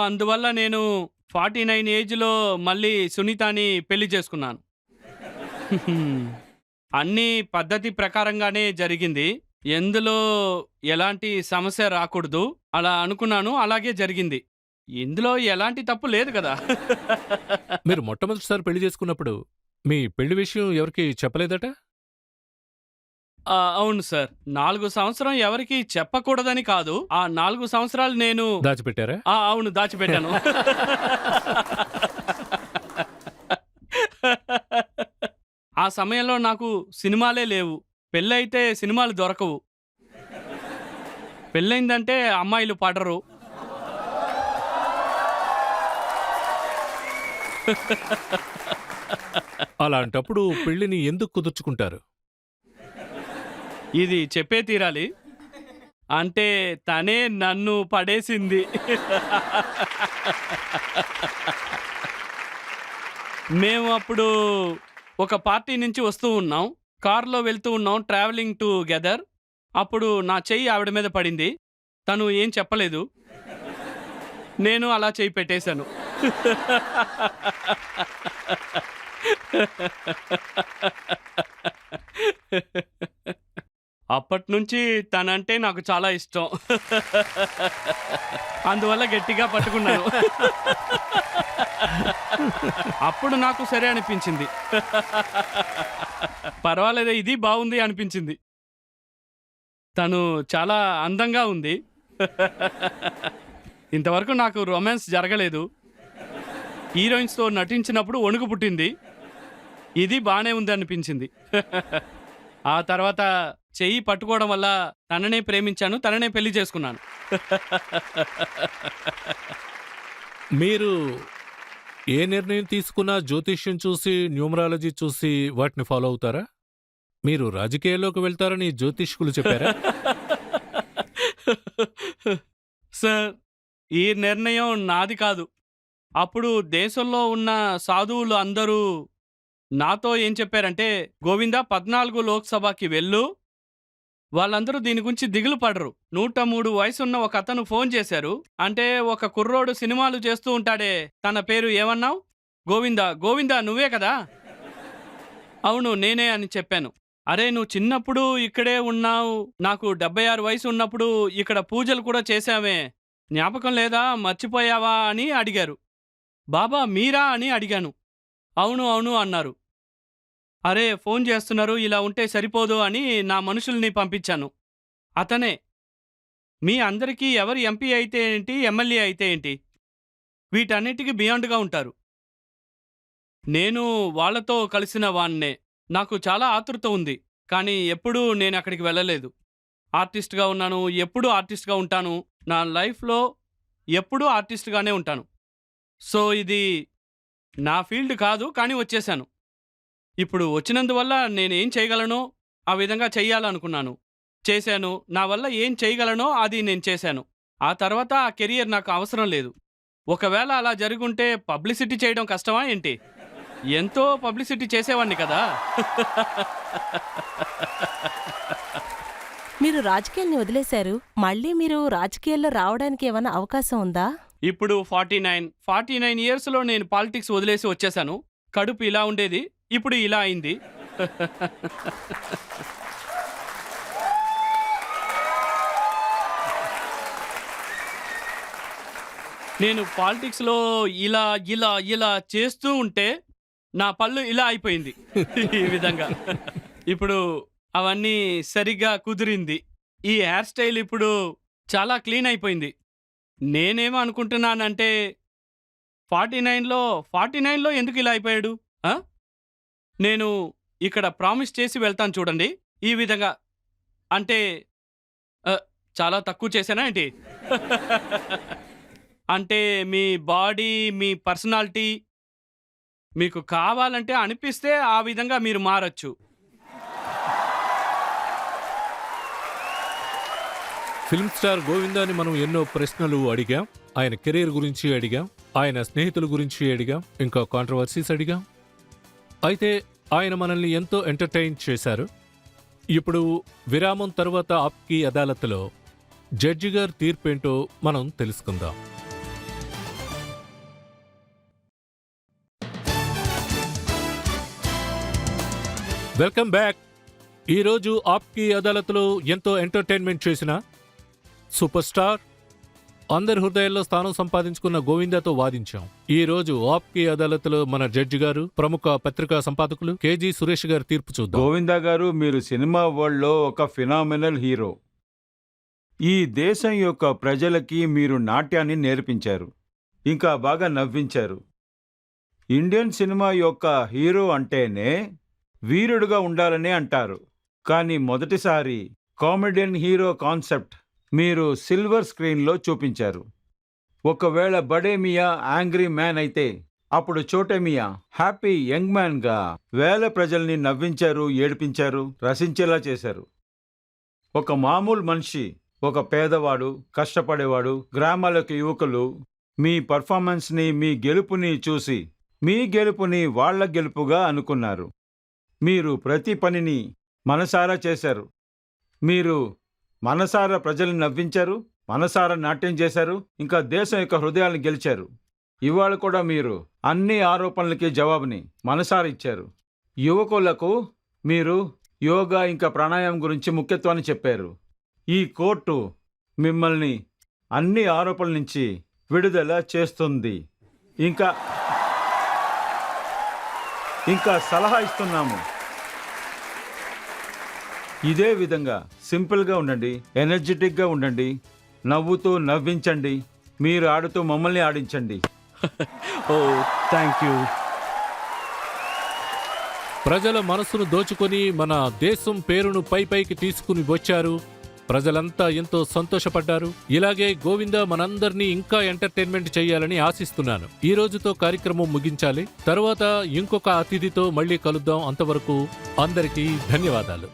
అందువల్ల నేను 49 ఏజ్లో మళ్ళీ సునీతాని పెళ్లి చేసుకున్నాను. అన్నీ పద్ధతి ప్రకారంగానే జరిగింది. ఎందులో ఎలాంటి సమస్య రాకూడదు అలా అనుకున్నాను, అలాగే జరిగింది. ఇందులో ఎలాంటి తప్పు లేదు కదా. మీరు మొట్టమొదటిసారి పెళ్లి చేసుకున్నప్పుడు మీ పెళ్లి విషయం ఎవరికి చెప్పలేదట? అవును సార్. 4 సంవత్సరం ఎవరికి చెప్పకూడదని కాదు, ఆ 4 సంవత్సరాలు నేను దాచిపెట్టారా? అవును, దాచిపెట్టాను. ఆ సమయంలో నాకు సినిమాలే లేవు. పెళ్ళైతే సినిమాలు దొరకవు. పెళ్ళైందంటే అమ్మాయిలు పడరు. అలాంటప్పుడు పెళ్లిని ఎందుకు కుదుర్చుకుంటారు? ఇది చెప్పే తీరాలి. అంటే తనే నన్ను పడేసింది. మేము అప్పుడు ఒక పార్టీ నుంచి వస్తూ ఉన్నాం, కారులో వెళ్తూ ఉన్నాం, ట్రావెలింగ్ టుగెదర్. అప్పుడు నా చెయ్యి ఆవిడ మీద పడింది. తను ఏం చెప్పలేదు, నేను అలా చెయ్యి పెట్టేశాను. అప్పట్నుంచి తనంటే నాకు చాలా ఇష్టం. అందువల్ల గట్టిగా పట్టుకున్నాను. అప్పుడు నాకు సరే అనిపించింది. పర్వాలేదే, ఇది బాగుంది అనిపించింది. తను చాలా అందంగా ఉంది. ఇంతవరకు నాకు రొమాన్స్ జరగలేదు. హీరోయిన్స్తో నటించినప్పుడు వణుకు పుట్టింది. ఇది బాగానే ఉంది అనిపించింది. ఆ తర్వాత చెయ్యి పట్టుకోవడం వల్ల తననే ప్రేమించాను, తననే పెళ్లి చేసుకున్నాను. మీరు ఏ నిర్ణయం తీసుకున్నా జ్యోతిష్యం చూసి, న్యూమరాలజీ చూసి వాటిని ఫాలో అవుతారా? మీరు రాజకీయాల్లోకి వెళ్తారని జ్యోతిష్కులు చెప్పారా? సార్, ఈ నిర్ణయం నాది కాదు. అప్పుడు దేశంలో ఉన్న సాధువులు అందరూ నాతో ఏం చెప్పారంటే, గోవిందా 14 లోక్సభకి వెళ్ళు. వాళ్ళందరూ దీని గురించి దిగులు పడరు. 103 వయసున్న ఒక అతను ఫోన్ చేశారు. అంటే ఒక కుర్రోడు సినిమాలు చేస్తూ ఉంటాడే, తన పేరు ఏమన్నావు? గోవిందా. గోవిందా నువ్వే కదా? అవును నేనే అని చెప్పాను. అరే, నువ్వు చిన్నప్పుడు ఇక్కడే ఉన్నావు, నాకు 76 వయసు ఉన్నప్పుడు ఇక్కడ పూజలు కూడా చేశామే, జ్ఞాపకం లేదా, మర్చిపోయావా అని అడిగారు. బాబా మీరా అని అడిగాను. అవును అవును అన్నారు. అరే, ఫోన్ చేస్తున్నారు, ఇలా ఉంటే సరిపోదు అని నా మనుషుల్ని పంపించాను. అతనే. మీ అందరికీ ఎవరు ఎంపీ అయితే ఏంటి, ఎమ్మెల్యే అయితే ఏంటి, వీటన్నిటికీ బియాండ్గా ఉంటారు. నేను వాళ్లతో కలిసిన వాన్నే. నాకు చాలా ఆతృత ఉంది, కానీ ఎప్పుడూ నేను అక్కడికి వెళ్ళలేదు. ఆర్టిస్ట్గా ఉన్నాను, ఎప్పుడూ ఆర్టిస్ట్గా ఉంటాను. నా లైఫ్లో ఎప్పుడూ ఆర్టిస్ట్గానే ఉంటాను. ఇది నా ఫీల్డ్ కాదు, కానీ వచ్చేశాను. ఇప్పుడు వచ్చినందువల్ల నేనేం చేయగలనో ఆ విధంగా చెయ్యాలనుకున్నాను, చేశాను. నా వల్ల ఏం చేయగలనో అది నేను చేశాను. ఆ తర్వాత ఆ కెరియర్ నాకు అవసరం లేదు. ఒకవేళ అలా జరుగుంటే పబ్లిసిటీ చేయడం కష్టమా ఏంటి? ఎంతో పబ్లిసిటీ చేసేవాడిని కదా. మీరు రాజకీయాల్ని వదిలేశారు, మళ్ళీ మీరు రాజకీయాల్లో రావడానికి ఏమైనా అవకాశం ఉందా? ఇప్పుడు 49 ఇయర్స్లో నేను పాలిటిక్స్ వదిలేసి వచ్చేసాను. కడుపు ఇలా ఉండేది, ఇప్పుడు ఇలా అయింది. నేను పాలిటిక్స్లో ఇలా ఇలా ఇలా చేస్తూ ఉంటే నా పళ్ళు ఇలా అయిపోయింది. ఈ విధంగా ఇప్పుడు అవన్నీ సరిగ్గా కుదిరింది. ఈ హెయిర్ స్టైల్ ఇప్పుడు చాలా క్లీన్ అయిపోయింది. నేనేమో అనుకుంటున్నానంటే 49లో ఎందుకు ఇలా అయిపోయాడు? నేను ఇక్కడ ప్రామిస్ చేసి వెళ్తాను చూడండి, ఈ విధంగా. అంటే చాలా తక్కువ చేశానా ఏంటి? అంటే మీ బాడీ, మీ పర్సనాలిటీ మీకు కావాలంటే అనిపిస్తే ఆ విధంగా మీరు మారచ్చు. ఫిల్మ్ స్టార్ గోవిందాని మనం ఎన్నో ప్రశ్నలు అడిగాం. ఆయన కెరీర్ గురించి అడిగాం, ఆయన స్నేహితుల గురించి అడిగాం, ఇంకా కాంట్రవర్సీస్ అడిగాం. అయితే ఆయన మనల్ని ఎంతో ఎంటర్టైన్ చేశారు. ఇప్పుడు విరామం తర్వాత ఆప్కి అదాలత్లో జడ్జి గారి తీర్పేంటో మనం తెలుసుకుందాం. Welcome back. ఈరోజు ఆప్కి అదాలత్లో ఎంతో ఎంటర్టైన్మెంట్ చేసిన సూపర్ స్టార్, అందరి హృదయాల్లో స్థానం సంపాదించుకున్న గోవిందాతో వాదించాం. ఈ రోజు ఆప్కి అదాలత్లో మన జడ్జి గారు, ప్రముఖ పత్రికా సంపాదకులు కేజీ సురేష్ గారి తీర్పు చూద్దాం. గోవిందా గారు, మీరు సినిమా వరల్డ్లో ఒక ఫినామినల్ హీరో. ఈ దేశం యొక్క ప్రజలకి మీరు నాట్యాన్ని నేర్పించారు, ఇంకా బాగా నవ్వించారు. ఇండియన్ సినిమా యొక్క హీరో అంటేనే వీరుడుగా ఉండాలని అంటారు. కానీ మొదటిసారి కామెడియన్ హీరో కాన్సెప్ట్ మీరు సిల్వర్ స్క్రీన్లో చూపించారు. ఒకవేళ బడే మియా యాంగ్రీ మ్యాన్ అయితే, అప్పుడు చోటే మియా హ్యాపీ యంగ్ మ్యాన్గా వేల ప్రజల్ని నవ్వించారు, ఏడిపించారు, రసించేలా చేశారు. ఒక మామూలు మనిషి, ఒక పేదవాడు, కష్టపడేవాడు, గ్రామాలకు యువకులు మీ పర్ఫార్మెన్స్ని, మీ గెలుపుని చూసి మీ గెలుపుని వాళ్ల గెలుపుగా అనుకున్నారు. మీరు ప్రతి పనిని మనసారా చేశారు. మీరు మనసారా ప్రజల్ని నవ్వించారు, మనసారా నాట్యం చేశారు, ఇంకా దేశం యొక్క హృదయాలను గెలిచారు. ఇవాళ కూడా మీరు అన్ని ఆరోపణలకి జవాబుని మనసారా ఇచ్చారు. యువకులకు మీరు యోగా ఇంకా ప్రాణాయామం గురించి ముఖ్యత్వాన్ని చెప్పారు. ఈ కోర్టు మిమ్మల్ని అన్ని ఆరోపణల నుంచి విడుదల చేస్తుంది. ఇంకా సలహా ఇస్తున్నాము. ఇదే విధంగా సింపుల్గా ఉండండి, ఎనర్జెటిక్గా ఉండండి, నవ్వుతూ నవ్వించండి, మీరు ఆడుతూ మమ్మల్ని ఆడించండి. ఓ థ్యాంక్ యూ. ప్రజల మనసును దోచుకొని మన దేశం పేరును పైకి తీసుకుని వచ్చారు. ప్రజలంతా ఎంతో సంతోషపడ్డారు. ఇలాగే గోవిందా మనందరినీ ఇంకా ఎంటర్టైన్మెంట్ చేయాలని ఆశిస్తున్నాను. ఈ రోజుతో కార్యక్రమం ముగించాలి. తరువాత ఇంకొక అతిథితో మళ్ళీ కలుద్దాం. అంతవరకు అందరికీ ధన్యవాదాలు.